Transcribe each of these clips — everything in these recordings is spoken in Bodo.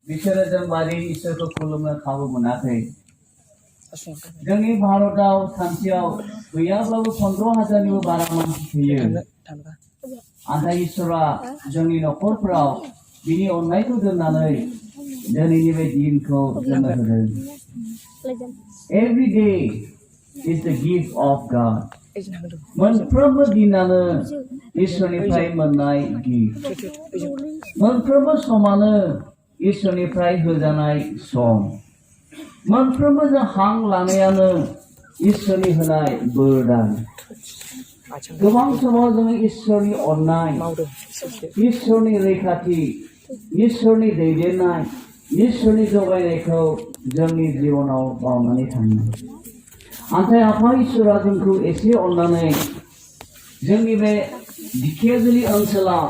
बिसोरो जों मारै इसोरखौ खुलुमनो खाबु मोनाखै। जोंनि भारताव सानसेयाव गैयाब्लाबो 15,000निबो बारा मानसि थैयो। नाथाय इसोरा जोंनि न'खरफोराव बिनि अननायखौ दोननानै दिनैनि बे दिनखौ जोंनो होदों। Every day is the gift of God. मोनफ्रोमबो दिनानो इसोरनिफ्राय मोननाय गिफ्ट। मोनफ्रोमबो समानो इसोरनिफ्राय होजानाय सम। मोनफ्रोमबो जों हां लानायानो इसोरनि होनाय बोरदान। गोबां समाव जोङो इसोरनि अननाय, इसोरनि रैखाथि, इसोरनि दैदेननाय, इसोरनि जगायनायखौ जोंनि जिबनाव बावनानै थाङो। नाथाय आफा इसोरा जोंखौ एसे अननानै जोंनि बे दिखियाजुलि ओनसोलाव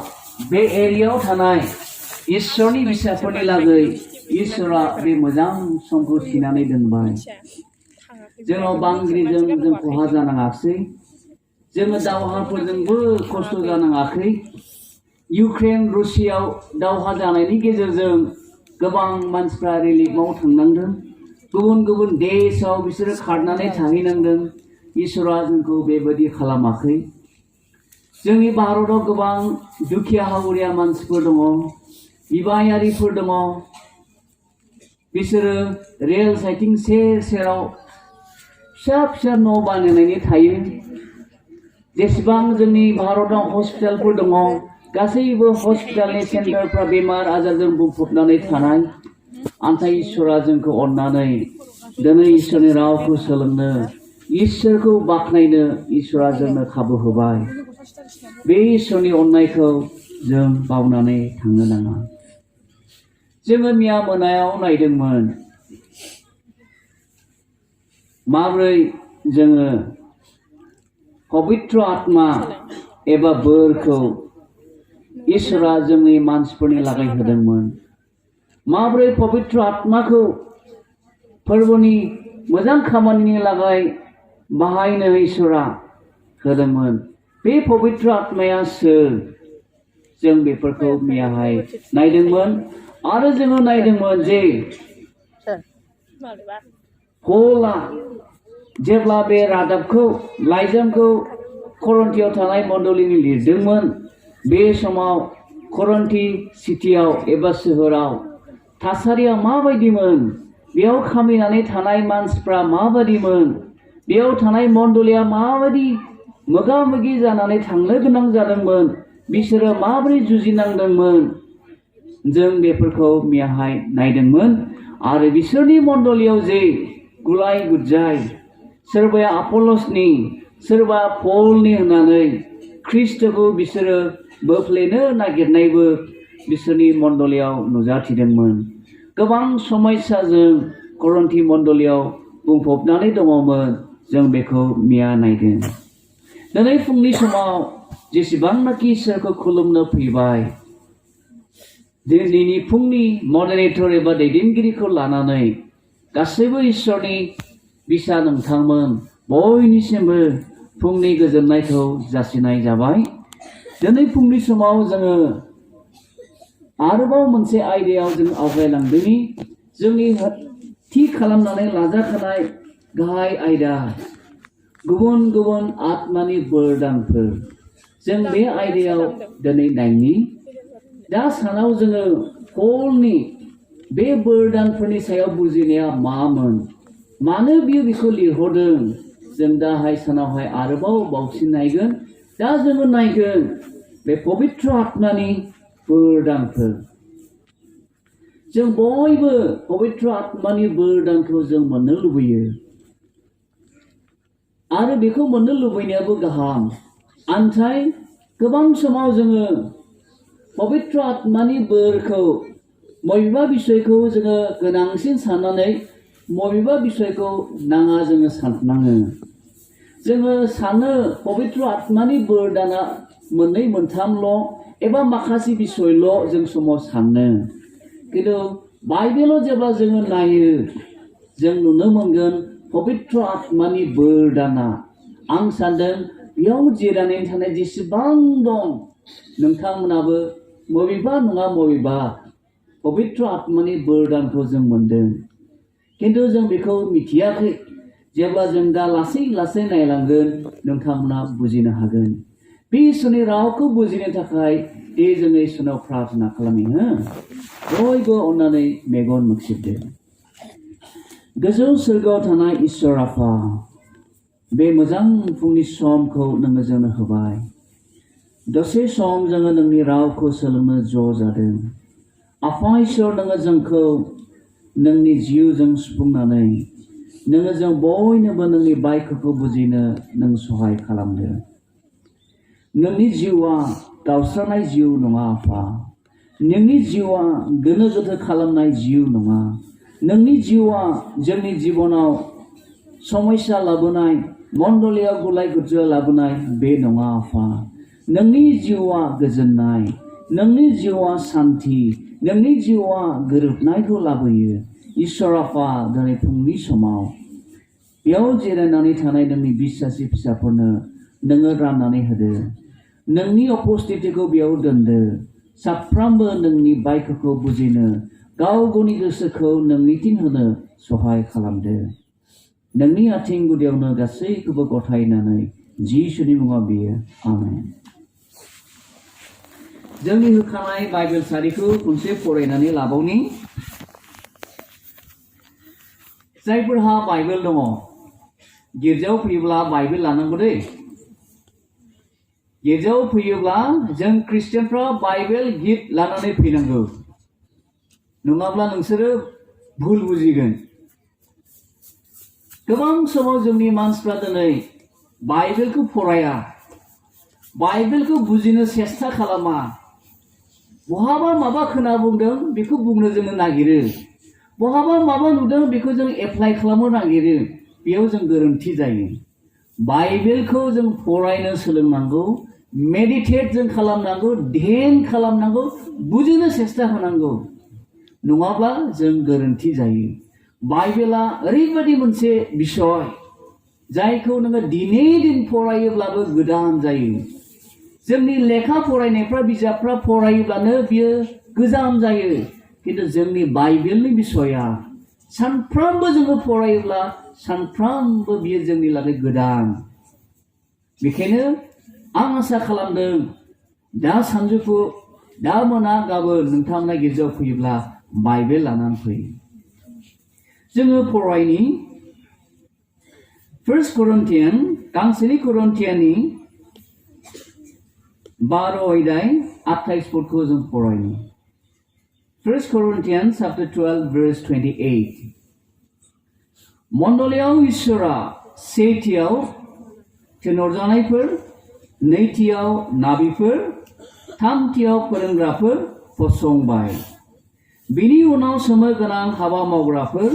बे एरियायाव थानाय इसोरनि फिसाफोरनि लागै इसोरा बे मोजां समखौ थिनानै दोनबाय। जोंनाव बांग्रिजों जों खहा जानाङाखै। जोङो दावहाफोरजोंबो खस्थ' जानाङाखै। इउक्रेन रुसियाव दावहा जानायनि गेजेरजों गोबां मानसिफ्रा रिलिफआव थांनांदों। गुबुन गुबुन देशआव बिसोरो खारनानै थाहैनांदों। इसोरा जोंखौ बेबायदि खालामाखै। जोंनि भारताव गोबां दुखिया हावरिया मानसिफोर दङ, बिबायारिफोर दङ। बिसोरो रेल साइटिं सेर सेराव फिसा फिसा न' बानायनानै थायो। जेसेबां जोंनि भारताव हस्पिटालफोर दङ, गासैबो हस्पिटालनि सेन्टारफ्रा बेमार आजारजों बुंफबनानै थानाय। नाथाय इसोरा जोंखौ अननानै दिनै इसोरनि रावखौ सोलोंनो, इसोरखौ बाख्नायनो इसोरा जोंनो खाबु होबाय। बे इसोरनि अननायखौ जों बावनानै थांनो नाङा। जोङो मैया मोनायाव नायदोंमोन माबोरै जोङो पबित्र आत्मा एबा बोरखौ इसोरा जोंनि मानसिफोरनि लागै होदोंमोन। माबोरै पबित्र आत्माखौ फोरबोनि मोजां खामानिनि लागै बाहायनो इसोरा होदोंमोन। बे पबित्र आत्माया सोर? जों बेफोरखौ मैयाहाय नायदोंमोन। आरो जोङो नायदोंमोन जे पौला जेब्ला बे रादाबखौ लाइजामखौ करन्थियाव थानाय मण्डलिनि लिरदोंमोन, बे समाव करन्थि सिटियाव एबा सोहोराव थासारिया माबायदिमोन, बेयाव खामिनानै थानाय मानसिफ्रा माबायदिमोन, बेयाव थानाय मण्डलिया माबायदि मोगा मोगि जानानै थांनो गोनां जादोंमोन, बिसोरो माबोरै जुजिनांदोंमोन, जों बेफोरखौ मैयाहाय नायदोंमोन। आरो बिसोरनि मण्डलियाव जे गुलाय गुजाय, सोरबाया आपोलसनि, सोरबा पलनि होननानै ख्रिस्ट'खौ बिसोरो बोफ्लेनो नागिरनायबो बिसोरनि मण्डलियाव नुजाथिदोंमोन। गोबां समस्याजों करन्थि मण्डलियाव बुंफबनानै दङमोन। जों बेखौ मैया नायदों। दिनै फुंनि समाव जेसेबांनाखि इसोरखौ खुलुमनो फैबाय, दिनैनि फुंनि मडारेटर एबा दैदेनगिरिखौ लानानै गासैबो इसोरनि बिसा नोंथांमोन बयनिसिमबो फुंनि गोजोननायखौ जासिनाय जाबाय। दिनै फुंनि समाव जोङो आरोबाव मोनसे आयदायाव जों आवगायलांदोंनि जोंनि थि खालामनानै लाजाखानाय गाहाय आयदा गुबुन गुबुन आत्मानि बोरदानफोर। जों बे आयदायाव दिनै नायनि। दा सानाव जोङो पलनि बे बोरदानफोरनि सायाव बुजिनाया मामोन, मानो बियो बेखौ लिरहरदों, जों दाहाय सानावहाय आरोबाव बावसिन नायगोन। दा जोङो नायगोन बे पबित्र आत्मानि बोरदानफोर। जों बयबो पबित्र आत्मानि बोरदानखौ जों मोननो लुबैयो आरो बेखौ मोननो लुबैनायाबो गाहाम। नाथाय गोबां समाव जोङो पबित्र आत्मानि बोरखौ बबेबा बिसयखौ जोङो गोनांसिन साननानै बबेबा बिसयखौ नाङा जोङो साननाङो। जोङो सानो पबित्र आत्मानि बोरदाना मोननै मोनथामल' एबा माखासे बिसयल' जों समाव सानो। खिन्थु बाइबेलाव जेब्ला जोङो नायो, जों नुनो मोनगोन पबित्र आत्मानि बोरदाना। आं सानदों बेयाव जिरायनानै थानाय जेसेबां दं, नोंथांमोनाबो बबेबा नङा बबेबा पवित्र आत्मानि बोरदानखौ जों मोनदों किन्तु जों बेखौ मिथियाखै जेब्ला जों दा लासै लासै नायलांगोन नोंथांमोना बुजिनो हागोन बे इसोरनि रावखौ बुजिनो थाखाय दे जों इसोरनाव प्रार्थना खालामो बयबो अननानै मेगन मोखसिबदो गोजौ सोरगोआव थानाय इसोर आफा बे मोजां फुंनि समखौ नोङो जोंनो होबाय दसे सम जोङो नोंनि रावखौ सोलोंनो ज' जादों आफा इसोर नोङो जोंखौ नोंनि जिउजों सुफुंनानै नोङो जों बयनोबो नोंनि बायखौ बुजिनो नों सहाय खालामदो नोंनि जिउआ गावस्रानाय जिउ नङा आफा नोंनि जिउआ गोनो गोथो खालामनाय जिउ नङा नोंनि जिउआ जोंनि जिबनाव समस्या लाबोनाय मण्डलियाव गुलाय गुजाय लाबोनाय बे नङा आफा नोंनि जिउआ गोजोननाय नोंनि जिउआ शान्ति नोंनि जिउआ गोरोबनायखौ लाबोयो इसोर आफा दिनै फुंनि समाव बेयाव जिरायनानै थानाय नोंनि बिश्वासी फिसाफोरनो नोङो राननानै होदो नोंनि उपस्थितिखौ बेयाव दोनदो साफ्रोमबो नोंनि बायखौ बुजिनो गाव गावनि गोसोखौ नोंनिथिं होनो सहाय खालामदो नोंनि आथिं गुदियावनो गासैखौबो गथायनानै जिसुनि मुङाव बियो आमेन जोंनि होखानाय बाइबेल सारिखौ खनसे फरायनानै लाबावनि जायफोरहा बाइबेल दङ गिर्जायाव फैयोब्ला बाइबेल लानांगौ दै गिर्जायाव फैयोब्ला जों ख्रिस्टियानफ्रा बाइबेल गिफ्ट लानानै फैनांगौ नङाब्ला नोंसोरो भुल बुजिगोन गोबां समाव जोंनि मानसिफ्रा दिनै बाइबेलखौ फराया बाइबेलखौ बुजिनो सेस्था खालामा बहाबा माबा खोना बुंदों बेखौ बुंनो जोङो नागिरो बहाबा माबा नुदों बेखौ जों एप्लाइ खालामनो नागिरो बेयाव जों गोरोन्थि जायो बाइबेलखौ जों फरायनो सोलोंनांगौ मेडिटेट जों खालामनांगौ ध्यान खालामनांगौ बुजिनो सेस्था होनांगौ नङाब्ला जों गोरोन्थि जायो बाइबेला ओरैबायदि मोनसे बिषय जायखौ नोङो दिनै दिन फरायोब्लाबो गोदान जायो जोंनि लेखा फरायनायफ्रा बिजाबफ्रा फरायोब्लानो बियो गोजाम जायो किन्तु जोंनि बाइबेलनि बिषया सानफ्रोमबो जोङो फरायोब्ला सानफ्रोमबो बियो जोंनि लागै गोदान बेखायनो आं आसा खालामदों दा सानजौफु दा मोना गाबोन नोंथांमोना गिर्जायाव फैयोब्ला बाइबेल लानानै फै जोङो फरायनि 1 Corinthian गांसेनि करन्थियानि 12 अध्याय 28 पदखौ जों फरायनि 1 Corinthians chapter 12 verse 28 मण्डलियाव इसोरा सेथियाव थिनहरजानायफोर नैथियाव नाबिफोर थामथियाव फोरोंग्राफोर फसंबाय बिनि उनाव सोमो गोनां हाबा मावग्राफोर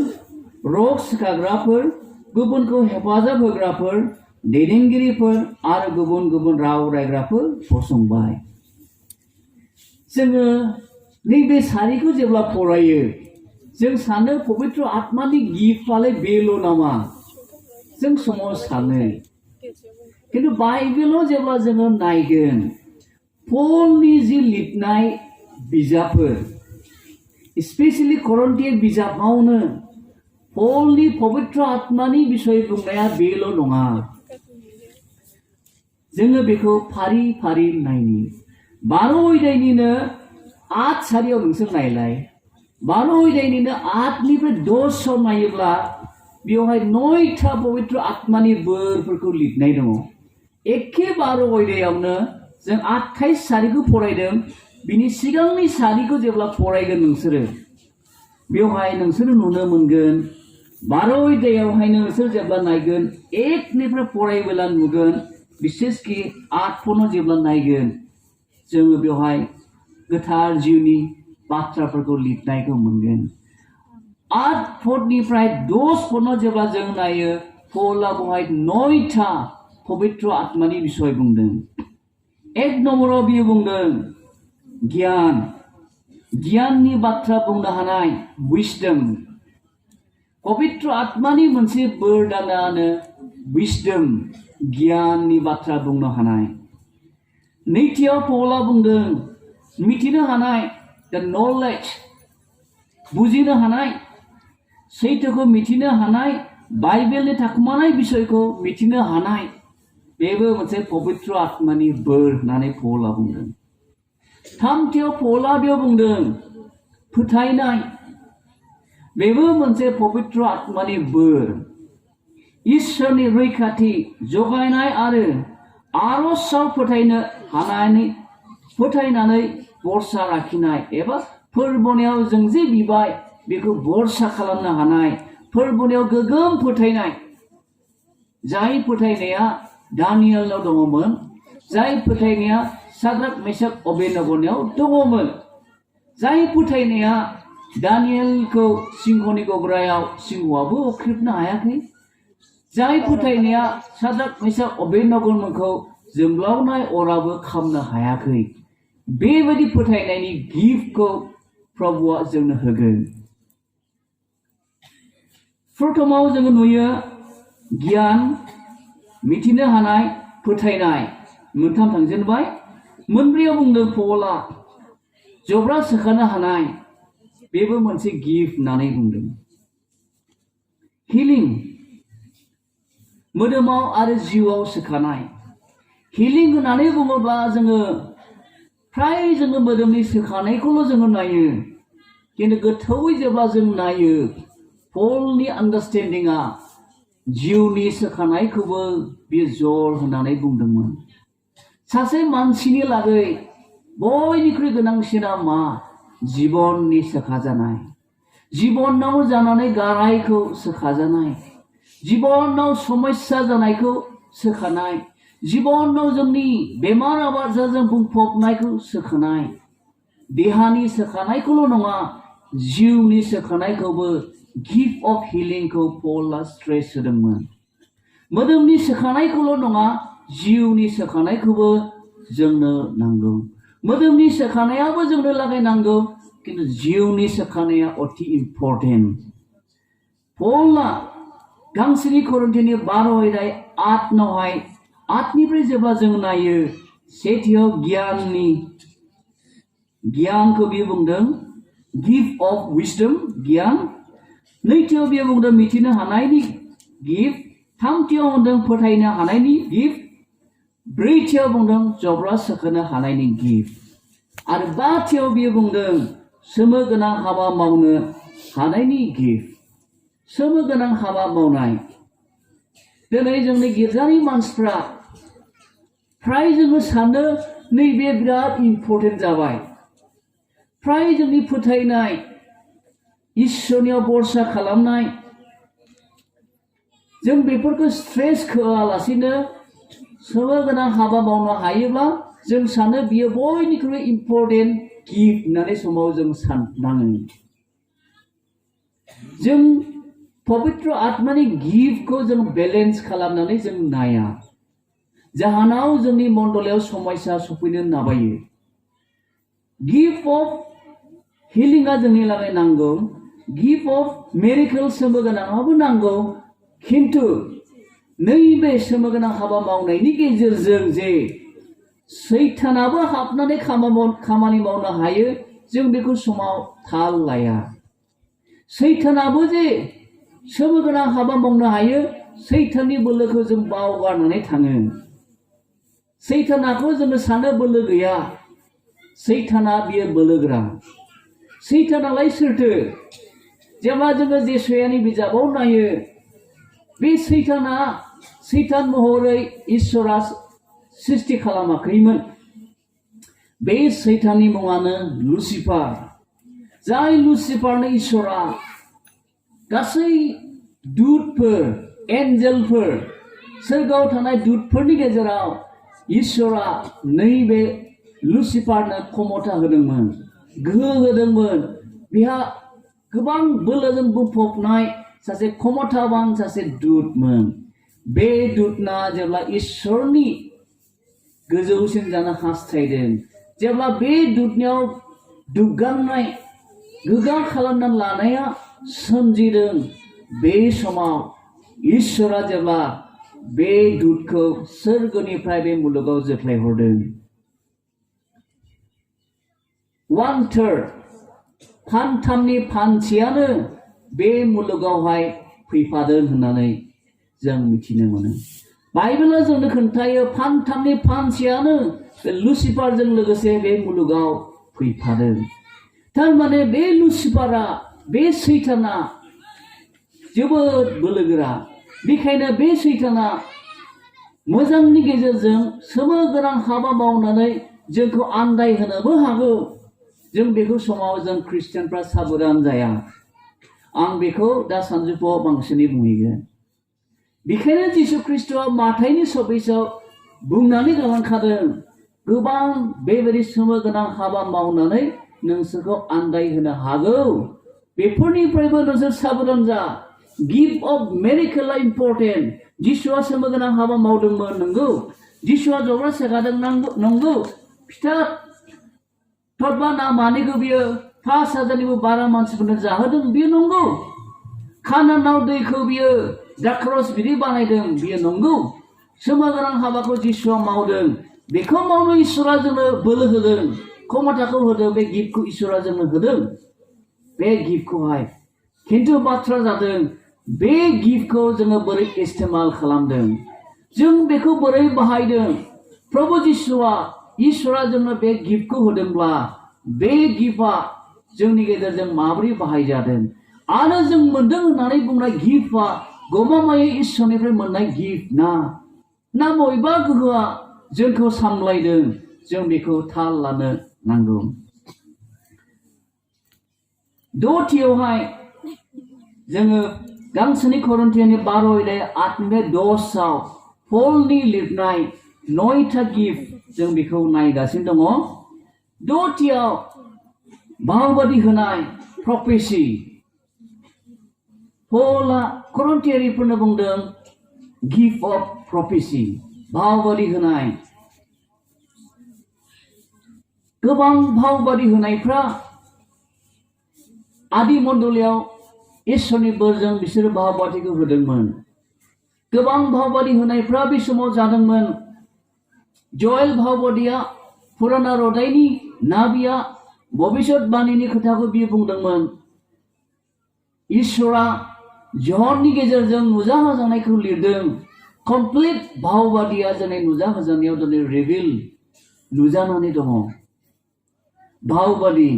रग सिखाग्राफोर गुबुनखौ हेफाजाब होग्राफोर दैदेनगिरिफोर आरो गुबुन गुबुन राव रायग्राफोर फसंबाय जोङो नैबे सारिखौ जेब्ला फरायो जों सानो पवित्र आत्मानि गिफ्टआलाय बेल' नामा जों समाव सानो किन्तु बाइबेलाव जेब्ला जोङो नायगोन पलनि जि लिरनाय बिजाबफोर स्पेशली करन्थिया बिजाबावनो पलनि पवित्र आत्मानि बिषय बुंनाया बेल' नङा जोङो बेखौ फारि फारि नायनि 12 अध्यायनिनो 8 सारियाव नोंसोर नायलाय 12 अध्यायनिनो 8 निफ्राय 10 नायोब्ला बेवहाय 9था पवित्र आत्मानि बोरफोरखौ लिरनाय दङ एखे 12 अध्यायावनो जों 28 सारिखौ फरायदों बिनि सिगांनि सारिखौ जेब्ला फरायगोन नोंसोरो बेवहाय नोंसोर नुनो मोनगोन 12 अध्यायावहाय नोंसोर जेब्ला नायगोन 1 निफ्राय फरायबोला नुगोन बिसेसकि 8 पदआव जेब्ला नायगोन जोङो बेवहाय गोथार जिउनि बाथ्राफोरखौ लिरनायखौ मोनगोन 8 पदनिफ्राय 10 पदआव जेब्ला जों नायो पलआ बेवहाय 9था पवित्र आत्मानि बिषय बुंदों 1 नम्बराव बियो बुंदों गियाननि बाथ्रा बुंनो हानाय विजडम पवित्र आत्मानि मोनसे बोरदानानो विजडम गियाननि बाथ्रा बुंनो हानाय नैथियाव पौला बुंदों मिथिनो हानाय द नलेज बुजिनो हानाय सैथोखौ मिथिनो हानाय बाइबेलनि थाखुमानाय बिसयखौ मिथिनो हानाय बेबो मोनसे पबित्र आत्मानि बोर होननानै पौला बुंदों। थामथियाव पौला बेयाव बुंदों फोथायनाय बेबो मोनसे पबित्र आत्मानि बोर। इसोरनि रैखाथि जगायनाय आरो आर'जआव फोथायनानै बरसा लाखिनाय एबा फोरबोनायाव जों जे बिबाय बेखौ बरसा खालामनो हानाय फोरबोनायाव गोगोम फोथायनाय जाय फोथायनाया दानियेलनाव दङमोन जाय फोथायनाया साद्राक मेसाक अबेदनेग'नाव दङमोन जाय फोथायनाया दानियेलखौ सिंहनि गग्रायाव सिंहआबो अख्रेबनो हायाखै जाय फोथायनाया साद्राक मेसाक अबेदनेग'मोनखौ जोंब्लावनाय अराबो खामनो हायाखै बेबायदि फोथायनायनि गिफ्टखौ प्रभुआ जोंनो होगोन। प्रथमाव जोङो नुयो गियान मिथिनो हानाय फोथायनाय मोनथाम थांजेनबाय। मोनब्रैयाव बुंदों पौला जब्रा सोखानो हानाय बेबो मोनसे गिफ्ट होननानै बुंदों। हिलिं मोदोमाव आरो जिउआव सोखानाय हिलिं होननानै बुङोब्ला जोङो फ्राय जोङो मोदोमनि सोखानायखौल' जोङो नायो खिन्थु गोथौयै जेब्ला जों नायो पलनि आन्डारस्टेन्डिंआ जिउनि सोखानायखौबो बियो जर होननानै बुंदोंमोन। सासे मानसिनि लागै बयनिख्रुइ गोनांसिना मा जिबननि सोखाजानाय जिबनाव जानानै गारायखौ सोखाजानाय जिबनाव समस्या जानायखौ सोखानाय जिबनाव जोंनि बेमार आजारजों बुंफबनायखौ सोखानाय देहानि सोखानायखौल' नङा जिउनि सोखानायखौबो गिफ्ट अफ हिलिंखौ पलआ स्ट्रेस होदोंमोन। मोदोमनि सोखानायखौल' नङा जिउनि सोखानायखौबो जोंनो नांगौ मोदोमनि सोखानायाबो जोंनो लागै नांगौ खिन्थु जिउनि सोखानाया अति इम्परटेन्ट। पलआ गांसेनि करिन्थिनि 12:8 आठनिफ्राय जेब्ला जों नायो सेथियाव गियानखौ बियो बुंदों गिफ्ट अफ विजडम गियान नैथियाव बियो बुंदों मिथिनो हानायनि गिफ्ट थामथियाव बुंदों फोथायनो हानायनि गिफ्ट ब्रैथियाव बुंदों जब्रा सोखानो हानायनि गिफ्ट आरो बाथियाव बियो बुंदों सोमो गोनां हाबा मावनो हानायनि गिफ्ट सोमो गोनां हाबा मावनाय। दिनै जोंनि गिर्जानि मानसिफ्रा फ्राय जोङो सानो नैबे बिराद इम्परटेन्ट जाबाय फ्राय जोंनि फोथायनाय इसोरनियाव बरसा खालामनाय जों बेफोरखौ स्ट्रेस होआलासिनो सोमो गोनां हाबा मावनो हायोब्ला जों सानो बियो बयनिख्रुइ इम्परटेन्ट गिफ्ट होननानै समाव जों साननाङो। जों पबित्र आत्मानि गिफ्टखौ जों बेलेन्स खालामनानै जों नाया जाहोनाव जोंनि मण्डलाव समस्या सफैनो नाबायो। गिफ्ट अफ हिलिंआ जोंनि लागै नांगौ गिफ्ट अफ मिरेकल सोमो गोनाङाबो नांगौ खिन्थु नैबे सोमो गोनां हाबा मावनायनि गेजेरजों जे सैतानाबो हाबनानै खामानि मावनो हायो जों बेखौ समाव थाल लाया। सैतानाबो जे सोमो गोनां हाबा मावनो हायो सैताननि बोलोखौ जों बावगारनानै थाङो। सैतानाखौ जोङो सानो बोलो गैया सैताना बियो बोलोगोरा। सैतानालाय सोरथो जेब्ला जोङो जेसायानि बिजाबाव नायो बे सैतान महरै इसोरा सृष्टि खालामाखैमोन। बे सैताननि मुङानो लुसिफार जाय लुसिफारनो इसोरा गासै दुतफोर एन्जेलफोर सोरगोआव थानाय दुतफोरनि गेजेराव इसोरा नैबे लुसिफारनो क्षमता होदोंमोन गोहो होदोंमोन। बिहा गोबां बोलोजों बुंफबनाय सासे क्षमतावान सासे दुतमोन। बे दुतना जेब्ला इसोरनि गोजौसिन जानो हास्थायदों जेब्ला बे दुतनियाव दुगांनाय गोगा खालामनानै लानाया सोमजिदों बे समाव इसोरा जेब्ला बे दुतखौ सोरगोनिफ्राय बे मुलुगाव जोख्लायहरदों 1/3 फानथामनि फानसेयानो बे मुलुगावहाय फैफादों होननानै जों मिथिनो मोनो। बाइबेला जोंनो खोन्थायो फानथामनि फानसेयानो बे लुसिफारजों लोगोसे बे मुलुगाव फैफादों। थारमाने बे लुसिफारा, बे सैताना जोबोद बोलोगोरा। बेखायनो बे सैताना मोजांनि गेजेरजों सोमोगोनां हाबा मावनानै जोंखौ आन्दायहोनोबो हागौ। जों बेखौ समाव जों ख्रिस्टियानफ्रा साबधान जाया। आं बेखौ दा सानजौफुआव बांसिनै बुंहैगोन। बेखायनो जिसु ख्रिस्ट'आ माथाइनि 26आव बुंनानै गालांखादों, गोबां बेबायदि सोमोगोनां हाबा मावनानै नोंसोरखौ आन्दायहोनो हागौ। बेफोरनिफ्रायबो नोंसोर साबधान जा। गिफ्ट अफ मिरेकलआ इम्परटेन्ट। जिसुआ सोमोगोनां हाबा मावदोंमोन, नंगौ। जिसुआ जग्रा सेगादों, नंगौ। फिथा थरबा ना मानैखौ बियो 5,000निबो बारा मानसिफोरनो जाहोदों, बियो नंगौ। खानानाव दैखौ बियो द्राक्षरस बिदै बानायदों, बियो नंगौ। सोमोगोनां हाबाखौ जिसुआ मावदों। बेखौ मावनो इसोरा जोंनो बोलो होदों, क्षमताखौ होदों। बे गिफ्टखौ इसोरा जोंनो होदों, बे गिफ्टखौहाय। खिन्थु बाथ्रा जादों बे गिफ्टखौ जोङो बोरै इस्तेमाल खालामदों, जों बेखौ बोरै बाहायदों। प्रभु जिसुआ, इसोरा जोंनो बे गिफ्टखौ होदोंब्ला बे गिफ्टआ जोंनि गेजेरजों माबोरै बाहायजादों आरो जों मोनदों होननानै बुंनाय गिफ्टआ गमामायै इसोरनिफ्राय मोननाय गिफ्ट ना बबेबा गोहोआ जोंखौ सामलायदों, जों बेखौ थाल लानो नांगौ। दथियावहाय जोङो गांसोनि करिन्थियानि 12:8-10 पलनि लिरनाय 9था गिफ्ट जों बेखौ नायगासिनो दङ। दथियाव बावबादि होनाय प्रफेसि। पलआ करिन्थियारिफोरनो बुंदों गिफ्ट अफ प्रफेसि, बावबादि होनाय। गोबां बावबादि होनायफ्रा आदि मण्डलियाव इसोरनि बोरजों बिसोरो बावबादिखौ होदोंमोन। गोबां बावबादि होनायफ्रा बे समाव जादोंमोन। जयेल बावबादिया पुराना रदाइनि नाबिया भबिष्यतबाणीनि खोथाखौ बियो बुंदोंमोन। इसोरा जहननि गेजेरजों नुजाहोजानायखौ लिरदों। कमप्लिट बावबादिया जोंनि नुजाहोजानायाव दिनै रिभिल नुजानानै दङ। बावबादि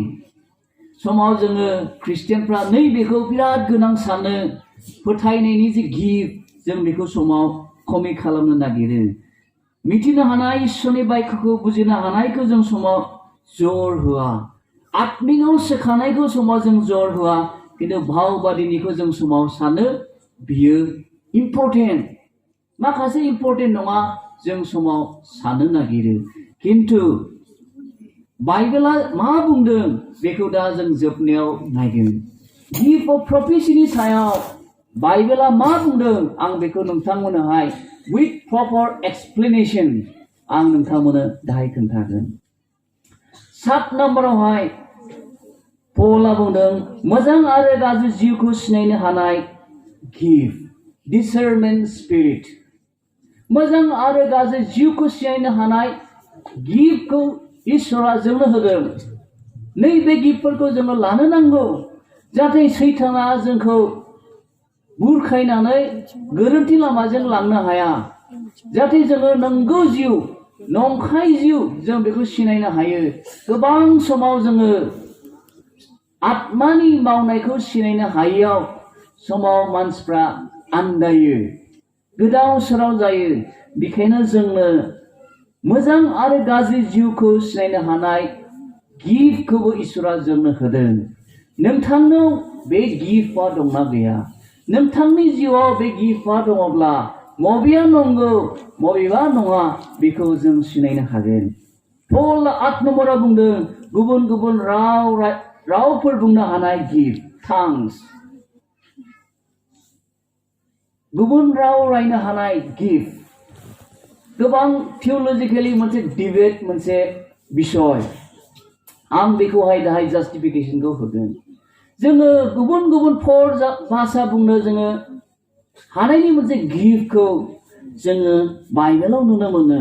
समाव जोङो ख्रिस्टियानफ्रा नैबेखौ बिराद गोनां सानो। फोथायनायनि जे गिफ्ट जों बेखौ समाव खमि खालामनो नागिरो। मिथिनो हानाय इसोरनि बायख'खौ बुजिनो हानायखौ जों समाव जर होआ। आत्मिकआव सोखानायखौ समाव जों जर होआ। खिन्थु बावबादिनिखौ जों समाव सानो बियो इम्परटेन्ट। माखासे इम्परटेन्ट नङा जों समाव साननो नागिरो। खिन्थु बाइबेला मा बुंदों बेखौ दा जों जोबनायाव नायगोन। गिफ्ट अफ प्रफेसिनि सायाव बाइबेला मा बुंदों आं बेखौ नोंथांमोननोहाय विथ प्रपार एक्सप्लेनेसन आं नोंथांमोननो दाहाय खोन्थागोन। 7 नम्बरावहाय पलआ बुंदों मोजां आरो गाज्रि जिउखौ सिनायनो हानाय गिफ्ट, डिसार्नमेन्ट स्पिरिट। मोजां आरो गाज्रि जिउखौ सिनायनो हानाय गिफ्टखौ इसोरा जोंनो होदों। नैबे गिफ्टफोरखौ जोङो लानो नांगौ जाहाथे सैताना जोंखौ बुरखायनानै गोरोन्थि लामाजों लांनो हाया। जाहाथे जोङो नंगौ जिउ, नंखाय जिउ जों बेखौ सिनायनो हायो। गोबां समाव जोङो आत्मानि मावनायखौ सिनायनो हायैयाव समाव मानसिफ्रा आन्दायो, गोदाव सोराव जायो। बेखायनो जोंनो मोजां आरो गाज्रि जिउखौ सिनायनो हानाय गिफ्टखौबो इसोरा जोंनो होदों। नोंथांनाव बे गिफ्टआ दंना गैया? नोंथांनि जिउआव बे गिफ्टआ दङब्ला मबेया नंगौ मबेबा नङा बेखौ जों सिनायनो हागोन। पल 8 नम्बराव बुंदों गुबुन गुबुन रावफोर बुंनो हानाय गिफ्ट, टांस। गुबुन राव रायनो हानाय गिफ्ट। गोबां थिय'लजिकेलि मोनसे डिबेट, मोनसे बिसय। आं बेखौहाय दाहाय जास्टिफिकेशनखौ होगोन। जोङो गुबुन गुबुन भाषा बुंनो जोङो हानायनि मोनसे गिफ्टखौ जोङो बाइबेलाव नुनो मोनो।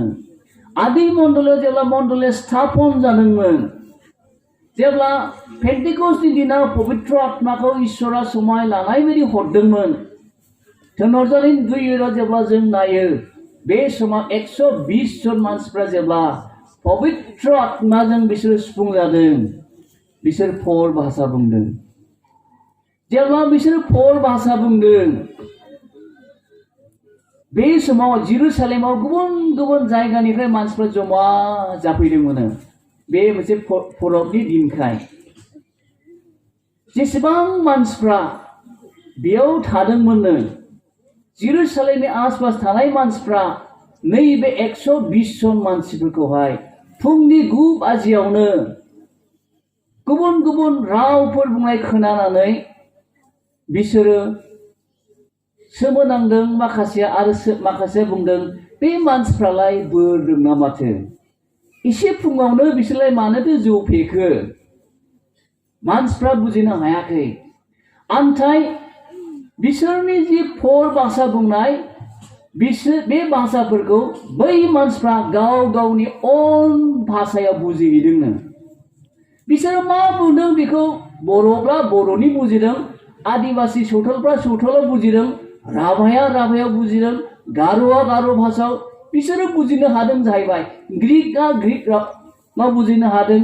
आदि मण्डलाव जेब्ला मण्डले स्थापन जादोंमोन, जेब्ला पेन्टिकस्टनि दिनाव पवित्र आत्माखौ इसोरा समाय लानाय बायदि हरदोंमोन थोनहरजानाय 2 इयाराव जेब्ला जों नायो बे समाव 120 जन मानसिफ्रा जेब्ला पवित्र आत्माजों बिसोर सुफुं जादों बिसोर फर भाषा बुंदों जेब्ला बिसोर फर भाषा बुंदों बे समाव जेरुसालेमाव गुबुन गुबुन जायगानिफ्राय मानसिफ्रा जमा जाफैदोंमोन बे मोनसे फरबनि दिनखाय जेसेबां मानसिफ्रा बेयाव थादोंमोननो जेरुसालेमनि आसपास थानाय मानसिफ्रा नैबे 120 जन मानसिफोरखौहाय फुंनि 9 बाजियावनो गुबुन गुबुन रावफोर बुंनाय खोनानानै बिसोरो सोमोनांदों माखासे बुंदों बे मानसिफ्रालाय बोर रोंना माथो एसे फुङावनो बिसोरलाय मानोथो जौ फेखो मानसिफ्रा बुजिनो हायाखै आमथाय बिसोरनि जि फर भाषा बुंनाय बिसोर बे भाषाफोरखौ बै मानसिफ्रा गाव गावनि अन भाषायाव बुजिहैदोंनो बिसोरो मा बुंदों बेखौ बर'फ्रा बर'नि बुजिदों आदिबासी सौथालफ्रा सौथालाव बुजिदों राभायाव बुजिदों गार'आ गार' भाषायाव बिसोरो बुजिनो हादों जाहैबाय ग्रीकआ ग्रीक राव बुजिनो हादों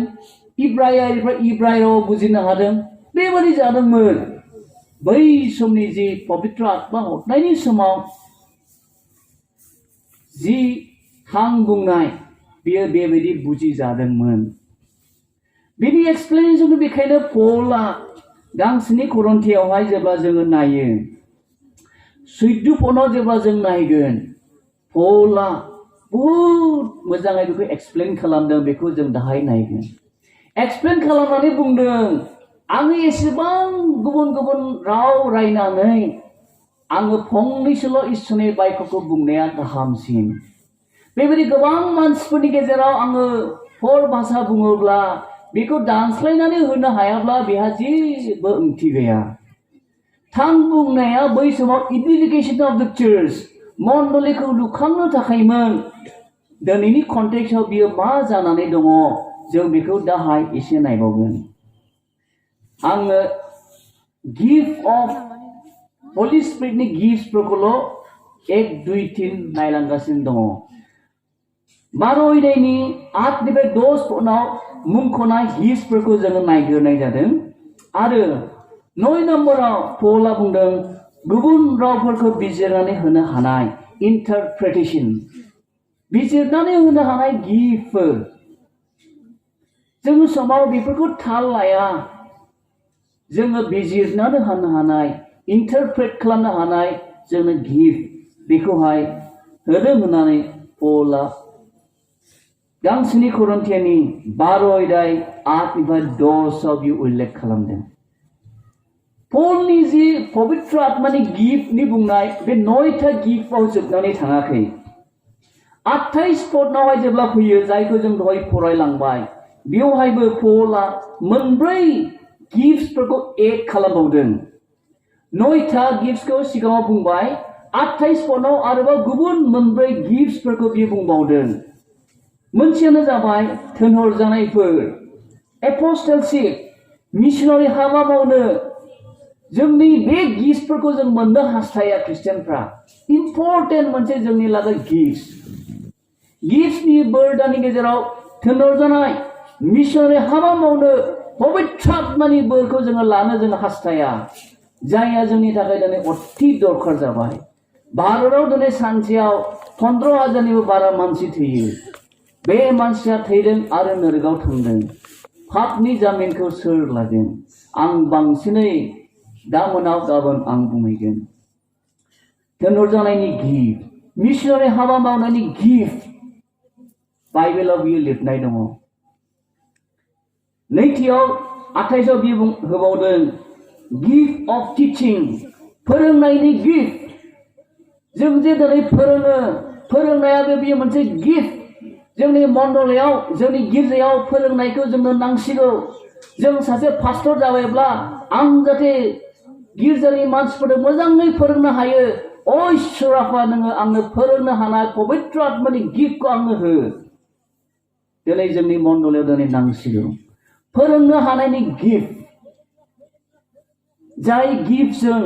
इब्राया इब्राय राव बुजिनो हादों बेबादि जादोंमोन बै समनि जि पवित्र आत्मा हरनायनि समाव जि हां बुंनाय बियो बेबायदि बुजिजादोंमोन बिनि एक्सप्लेनेशनखौ बेखायनो पलआ गांसेनि करन्थियावहाय जेब्ला जोङो नायो 14 पनाव जेब्ला जों नायगोन पलआ बहुत मोजाङै बेखौ एक्सप्लेन खालामदों बेखौ जों दाहाय नायगोन एक्सप्लेन खालामनानै बुंदों आङो एसेबां गुबुन गुबुन राव रायनानै आङो फंनैसोल' इसोरनि बायख'खौ बुंनाया गाहामसिन बेबायदि गोबां मानसिफोरनि गेजेराव आङो फर भाषा बुङोब्ला बेखौ दानस्लायनानै होनो हायाब्ला बेहा जेबो ओंथि गैया थां बुंनाया बै समाव इडिफिकेशन अफ द चार्च मण्डलीखौ लुखांनो थाखायमोन दिनैनि कन्टेक्सआव बियो मा जानानै दङ जों बेखौ दाहाय एसे नायबावगोन आङो गिफ्ट अफ हली स्पिरिटनि गिफ्टफोरखौल' 1 2 3 नायलांगासिनो दङ 12 इदायनि 8 निफ्राय 10 पनाव मुंख'नाय गिफ्टफोरखौ जोङो नायग्रोनाय जादों आरो 9 नम्बराव पलआ बुंदों गुबुन रावफोरखौ बिजिरनानै होनो हानाय इन्टारप्रिटेशन बिजिरनानै होनो हानाय गिफ्टफोर जोङो समाव बेफोरखौ थाल लाया जोङो बिजिरनानै होनो हानाय इन्टारप्रेट खालामनो हानाय जोंनो गिफ्ट बेखौहाय होदों होननानै पलआ गांसेनि करन्थियानि 12 अध्याय 8 निफ्राय 10 आव बियो उल्लेख खालामदों पलनि जि पवित्र आत्मानि गिफ्टनि बुंनाय बे 9था गिफ्टआव जोबनानै थाङाखै 28 पदनावहाय जेब्ला फैयो जायखौ जों दहाय फरायलांबाय बेवहायबो पलआ मोनब्रै गिफ्टफोरखौ एड खालामबावदों 9था गिफ्टखौ सिगाङाव बुंबाय 28 पदनाव आरोबाव गुबुन मोनब्रै गिफ्टफोरखौ बियो बुंबावदों मोनसेयानो जाबाय थोनहरजानायफोर एपस्टलशिप मिशनारि हाबा मावनो जोंनि बे गिफ्टफोरखौ जों मोननो हास्थाया ख्रिस्टियानफ्रा इम्परटेन्ट मोनसे जोंनि लागै गिफ्टनि बोरदानि गेजेराव थोनहरजानाय मिशनारि हाबा मावनो पवित्र आत्मानि बोरखौ जोङो लानो जोङो हास्थाया जायहा जोंनि थाखाय दिनै अति दरखार जाबाय भारताव दिनै सानसेयाव 15,000निबो बारा मानसि थैयो बे मानसिया थैदों आरो नरकआव थांदों पापनि जामिनखौ सोर लागोन आं बांसिनै दा मोनाव गाबोन आं बुंहैगोन थोनहरजानायनि गिफ्ट मिशनारि हाबा मावनायनि गिफ्ट बाइबेलाव बियो लिरनाय दङ नैथियाव 28 आव बियो होबावदों गिफ्ट अफ टिचिं फोरोंनायनि गिफ्ट जों जे दिनै फोरोंनायाबो बियो मोनसे गिफ्ट जोंनि मण्डलायाव जोंनि गिर्जायाव फोरोंनायखौ जोंनो नांसिगौ जों सासे पास्टर जाबायब्ला आं जाहाथे गिर्जानि मानसिफोरनो मोजाङै फोरोंनो हायो अ इसोर आफा नोङो आंनो फोरोंनो हानाय पवित्र आत्मानि गिफ्टखौ आंनो हो दिनै जोंनि मण्डलायाव दिनै नांसिगौ फोरोंनो हानायनि गिफ्ट जाय गिफ्टजों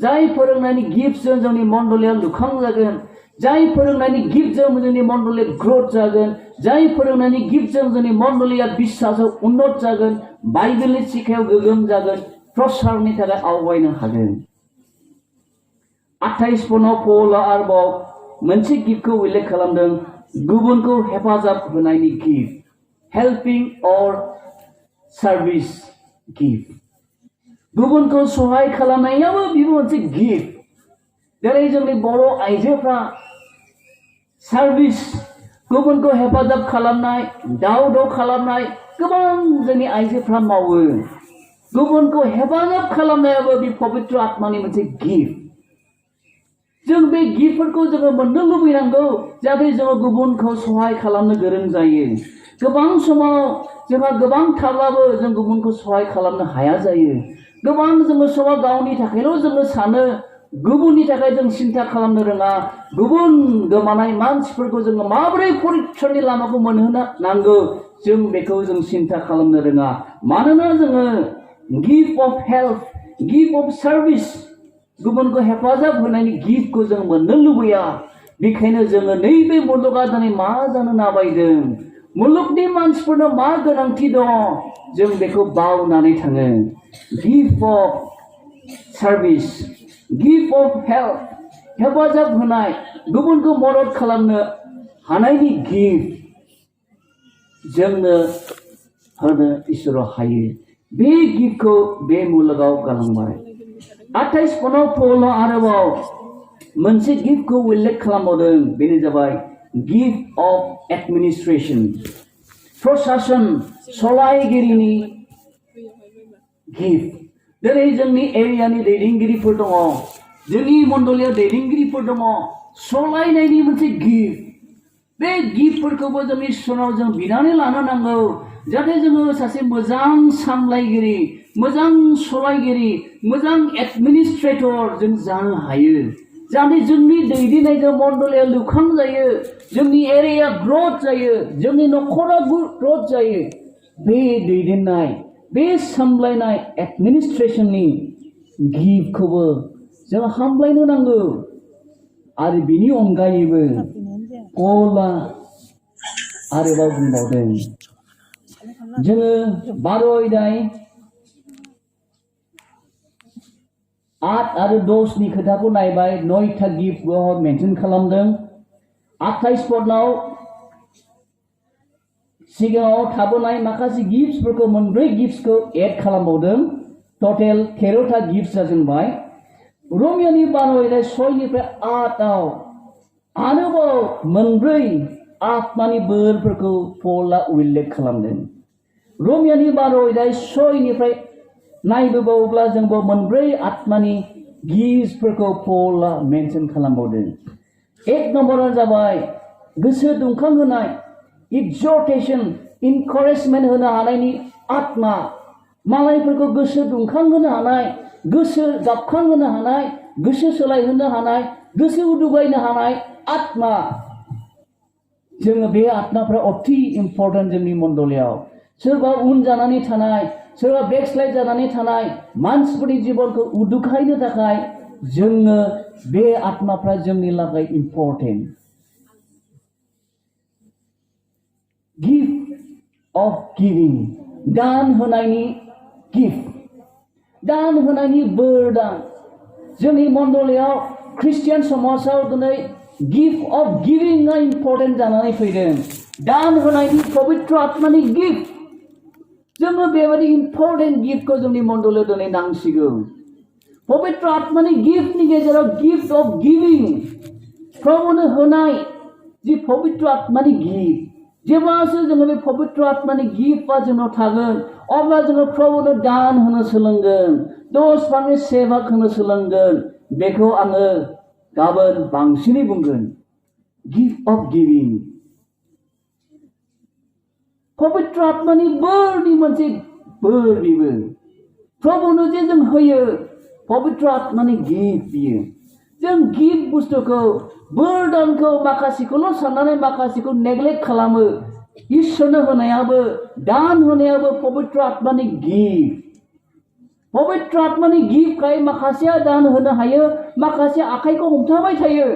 जाय फोरोंनायनि गिफ्टजों जोंनि मण्डलिया लुखांजागोन जाय फोरोंनायनि गिफ्टजों जोंनि मण्डलिया ग्रोथ जागोन जाय फोरोंनायनि गिफ्टजों जोंनि मण्डलिया बिश्वासाव उन्नत जागोन बाइबेलनि शिक्षायाव गोगोम जागोन प्रसारनि थाखाय आवगायनो हागोन 28 पनाव पौलआ आरोबाव मोनसे गिफ्टखौ उल्लेख खालामदों गुबुनखौ हेफाजाब होनायनि गिफ्ट हेल्पिं अर सार्भिस गिफ्ट गुबुनखौ सहाय खालामनायाबो बेबो मोनसे गिफ्ट जेरै जोंनि बर' आइजोफ्रा सार्भिस गुबुनखौ हेफाजाब खालामनाय दाव खालामनाय गोबां जोंनि आइजोफ्रा मावो गुबुनखौ हेफाजाब खालामनायाबो बे पबित्र आत्मानि मोनसे गिफ्ट जों बे गिफ्टफोरखौ जोङो मोननो लुबैनांगौ जाहाथे जोङो गुबुनखौ सहाय खालामनो गोरों जायो गोबां समाव जोंहा गोबां थाब्लाबो जों गुबुनखौ सहाय खालामनो हाया जायो गोबां जोङो समाव गावनि थाखायल' जोङो सानो गुबुननि थाखाय जों सिन्था खालामनो रोङा गुबुन गोमानाय मानसिफोरखौ जोङो माबोरै परित्रननि लामाखौ मोनहोनो नांगौ जों बेखौ जों सिन्था खालामनो रोङा मानोना जोङो gift of help gift of service गुबुनखौ हेफाजाब होनायनि गिफ्टखौ जों मोननो लुबैया बेखायनो जोङो नैबे मुलुगा दिनै मा जानो नाबायदों मुलुगनि मानसिफोरनो मा गोनांथि दङ जों बेखौ बावनानै थाङो gift of service gift of help हेफाजाब होनाय गुबुनखौ मदद खालामनो हानायनि गिफ्ट जोंनो होनो इसोरा हायो बे गिफ्टखौ बे मुलुगाव गालांबाय 28 पनाव पौलआ आरोबाव मोनसे गिफ्टखौ उल्लेख खालामबावदों बेनो जाबाय गिफ्ट अफ एडमिनिस्ट्रेशन प्रशासन सलायगिरिनि गिफ्ट दिनै जोंनि एरियानि दैदेनगिरिफोर दङ जोंनि मण्डलियाव दैदेनगिरिफोर दङ सलायनायनि मोनसे गिफ्ट बे गिफ्टफोरखौबो जों इसोरनाव जों बिनानै लानो नांगौ जाहाथे जोङो सासे मोजां सामलायगिरि मोजां सलायगिरि मोजां एडमिनिस्ट्रेटर जों जानो हायो जाहाथे जोंनि दैदेननायजों मण्डलिया लुखां जायो जोंनि एरिया ग्रोथ जायो जोंनि न'खरा ग्रोथ जायो बे दैदेननाय बे सामलायनाय एडमिनिस्ट्रेशननि गिफ्टखौबो जों हामलायनो नांगौ आरो बिनि अनगायैबो पौलआ आरोबाव बुंबावदों जोङो 12 अध्याय 8 आरो 10 नि खोथाखौ नायबाय 9था गिफ्टखौ मेनसन खालामदों 28 पदनाव सिगाङाव थाबोनाय माखासे गिफ्टसफोरखौ मोनब्रै गिफ्टसखौ एड खालामबावदों टटेल 13था गिफ्ट जाजेनबाय रमियानि 12 अध्याय 6 निफ्राय 8 आव आरोबाव मोनब्रै आत्मानि बोरफोरखौ पौलआ उल्लेख खालामदों रमियानि 12 अध्याय 6 निफ्राय नायबोबावोब्ला जोंबो मोनब्रै आत्मानि गिफ्टफोरखौ पौलआ मेनसन खालामबावदों 1 नम्बरा जाबाय गोसो दुंखांहोनाय एक्सहर्टेशन इनकारेजमेन्ट होनो हानायनि आत्मा मालायफोरखौ गोसो दुंखांहोनो हानाय गोसो गाबखांहोनो हानाय गोसो सोलायहोनो हानाय गोसो उदुगायनो हानाय आत्मा जोङो बे आत्माफ्रा अति इम्पर्टेन्ट जोंनि मण्डलियाव सोरबा उन जानानै थानाय सोरबा बेकस्लाइड जानानै थानाय मानसिफोरनि जिबनखौ उदुखायनो थाखाय जोङो बे आत्माफ्रा जोंनि लागै इम्पर्टेन्ट गिफ्ट अफ गिविं दान होनायनि गिफ्ट दान होनायनि बोरदान जोंनि मण्डलियाव ख्रिस्टियान समाजाव दिनै गिफ्ट अफ गिविंआ इम्पर्टेन्ट जानानै फैदों दान होनायनि पबित्र आत्मानि गिफ्ट जोङो बेबायदि इम्पर्टेन्ट गिफ्टखौ जोंनि मण्डलियाव दिनै नांसिगौ पबित्र आत्मानि गिफ्टनि गेजेराव गिफ्ट अफ गिविं प्रभुनो होनाय जि पबित्र आत्मानि गिफ्ट जेब्लासो जोङो बे पबित्र आत्मानि गिफ्टआ जोंनाव थागोन अब्ला जोङो प्रभुनो दान होनो सोलोंगोन दस बांनि सेवा होनो सोलोंगोन बेखौ आङो गाबोन बांसिनै बुंगोन गिफ्ट अफ गिविं पबित्र आत्मानि बोरनि मोनसे बोर बेबो प्रभुनो जे जों होयो पबित्र आत्मानि गिफ्ट बियो जों गिफ्ट बुस्थुखौ बोरदानखौ माखासेखौल' साननानै माखासेखौ नेग्लेक्ट खालामो इसोरनो होनायाबो दान होनायाबो पवित्र आत्मानि गिफ्ट पवित्र आत्मानि गिफ्टखाय माखासेया दान होनो हायो माखासे आखाइखौ हमथाबाय थायो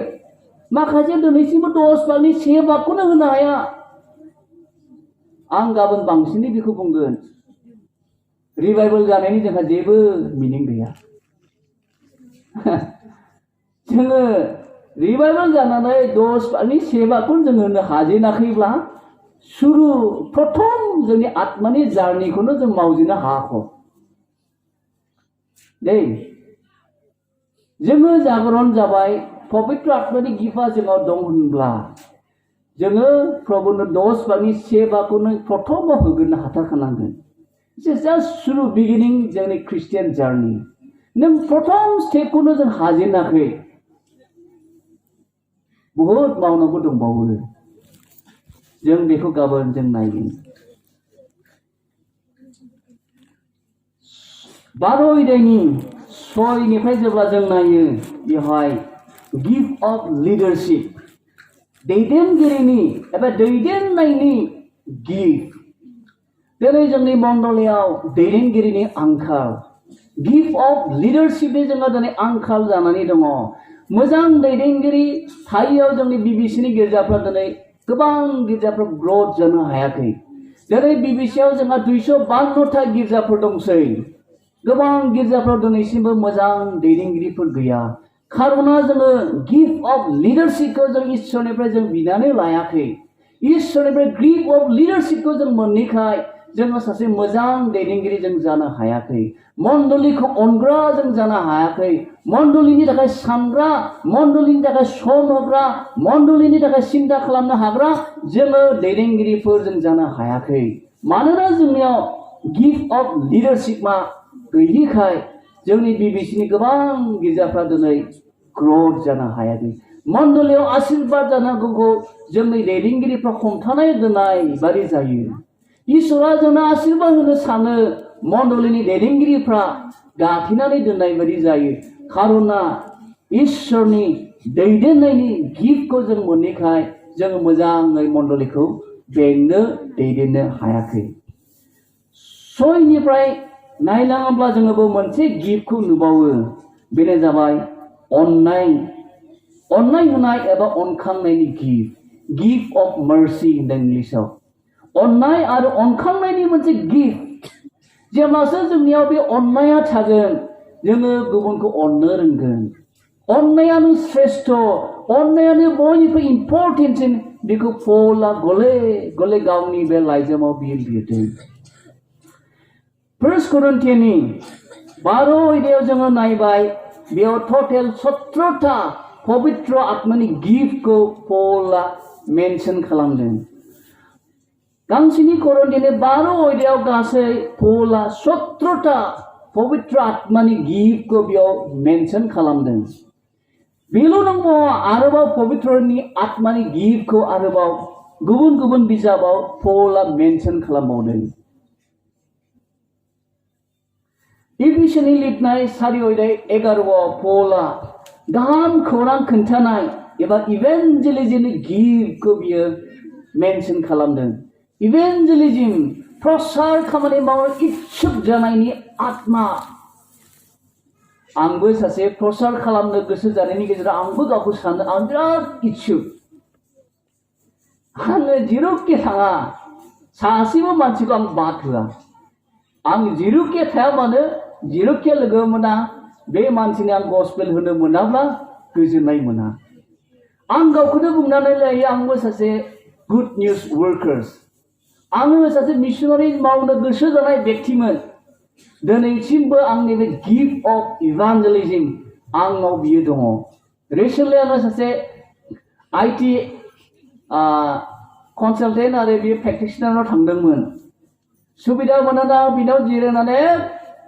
माखासे दिनैसिमबो 10 भागनि 1 भागखौनो होनो हाया आं गाबोन बांसिनै बेखौ बुंगोन रिभाइभेल जानायनि जोंहा जेबो मिनिं गैया जोङो रिभाइभेल जानानै 10 भागनि 1 भागखौ जों होनो हाजेनाखैब्ला सुरु प्रथम जोंनि आत्मानि जार्निखौनो जों मावजेननो हायाखै दे जोङो जागरण जाबाय पवित्र आत्मानि गिफ्टआ जोंनाव दं होनब्ला जोङो प्रभुनो 10 भागनि 1 भागखौनो प्रथमाव होग्रोनो हाथारखानांगोन जास्ट सुरु बिगिनिं जोंनि ख्रिस्टियान जार्नि नों प्रथम स्टेपखौनो जों हाजेनाखै बहुद मावनांगौ दंबावो जों बेखौ गाबोन जों नायगोन 12 अध्यायनि 6 निफ्राय जेब्ला जों नायो बेवहाय गिफ्ट अफ लिडारशिप दैदेनगिरिनि एबा दैदेननायनि गिफ्ट दिनै जोंनि मण्डलीयाव दैदेनगिरिनि आंखाल गिफ्ट अफ लिडारशिपनि जोंहा दिनै आंखाल जानानै दङ मोजां दैदेनगिरि थायैयाव जोंनि बिबिसिनि गिर्जाफ्रा दिनै गोबां गिर्जाफ्रा ग्रथ जानो हायाखै दिनै बिबिसियाव जोंहा 252टा गिर्जाफोर दंसै गोबां गिर्जाफ्राव दिनैसिमबो मोजां दैदेनगिरिफोर गैया खारना जोङो गिफ्ट अफ लिडारशिपखौ जों इसोरनिफ्राय जों बिनानै लायाखै इसोरनिफ्राय गिफ्ट अफ लिडारशिपखौ जों मोनैखाय जोङो सासे मोजां दैदेनगिरि जों जानो हायाखै मण्डलीखौ अनग्रा जों जानो हायाखै मण्डलीनि थाखाय सानग्रा मण्डलीनि थाखाय सम होग्रा मण्डलीनि थाखाय सिन्था खालामनो हाग्रा जोङो दैदेनगिरिफोर जों जानो हायाखै मानोना जोंनियाव गिफ्ट अफ लिडारशिपआ गैयिखाय जोंनि बिबिसिनि गोबां गिर्जाफ्रा दिनै ग्रथ जानो हायाखै मण्डलीयाव आशीर्बाद जानांगौखौ जोंनि दैदेनगिरिफ्रा हमथानाय दोननाय बादि जायो इसोरा जोंनो आशीर्बाद होनो सानो मण्डलीनि दैदेनगिरिफ्रा गाथेनानै दोननाय बादि जायो खारना इसोरनि दैदेननायनि गिफ्टखौ जों मोनैखाय जों मोजाङै मण्डलीखौ बेंनो दैदेननो हायाखै 6 निफ्राय नायलाङोब्ला जोङो मोनसे गिफ्टखौ नुबावो बेनो जाबाय अननाय होनाय एबा अनखांनायनि गिफ्ट अफ मार्सि होनदों इंलिसाव अननाय आरो अनखांनायनि मोनसे गिफ्ट जेब्लासो जोंनियाव बे अननाया थागोन जोङो गुबुनखौ अननो रोंगोन अननायानो श्रेष्ठ अननायानो बयनिख्रुइ इम्परटेन्टसिन बेखौ पौला गले गले गावनि बे लाइजामाव बियो लिरदों 1 करिन्थियानि 12 अध्यायाव जोङो नायबाय बेयाव टटेल 17टा पवित्र आत्मानि गिफ्टखौ पौला मेनसन खालामदों गांसेनि करिन्थियानि 12 अध्यायाव गासै पौला 17टा पवित्र आत्मानि गिफ्टखौ बेयाव मेनसन खालामदों बेल' नङा आरोबाव पवित्रनि आत्मानि गिफ्टखौ आरोबाव गुबुन गुबुन बिजाबाव पौला मेनसन खालामबावदों इफिसिनि लिरनाय 4 अध्याय 11आव पौला गाहाम खौरां खोन्थानाय एबा इभान्जेलिज्मनि गिफ्टखौ बियो मेनसन खालामदों इभान्जेलिज्म प्रसार खामानि मावनो इच्छुक जानायनि आत्मा आंबो सासे प्रसार खालामनो गोसो जानायनि गेजेराव आंबो गावखौ सानो आं बिराद इच्छुक आङो जेरावखि थाङा सासेबो मानसिखौ आं बाद होआ आं जेरावखि थायाबानो जेरावखि लोगो मोना बे मानसिनि आं गस्पेल होनो मोनाब्ला गोजोननाय मोना आं गावखौनो बुंनानै लायो आंबो सासे गुड निउज वर्कार्स आङो सासे मिशनारि मावनो गोसो जानाय व्यक्तिमोन दिनैसिमबो आंनि बे गिफ्ट अफ इभान्जेलिज्म आंनाव बियो दङ रिसेन्टलि आङो सासे आईटी कनसालटेन्ट आरो बियो प्रेक्टिशनाराव थांदोंमोन सुबिदा मोनना बिनाव जिरायनानै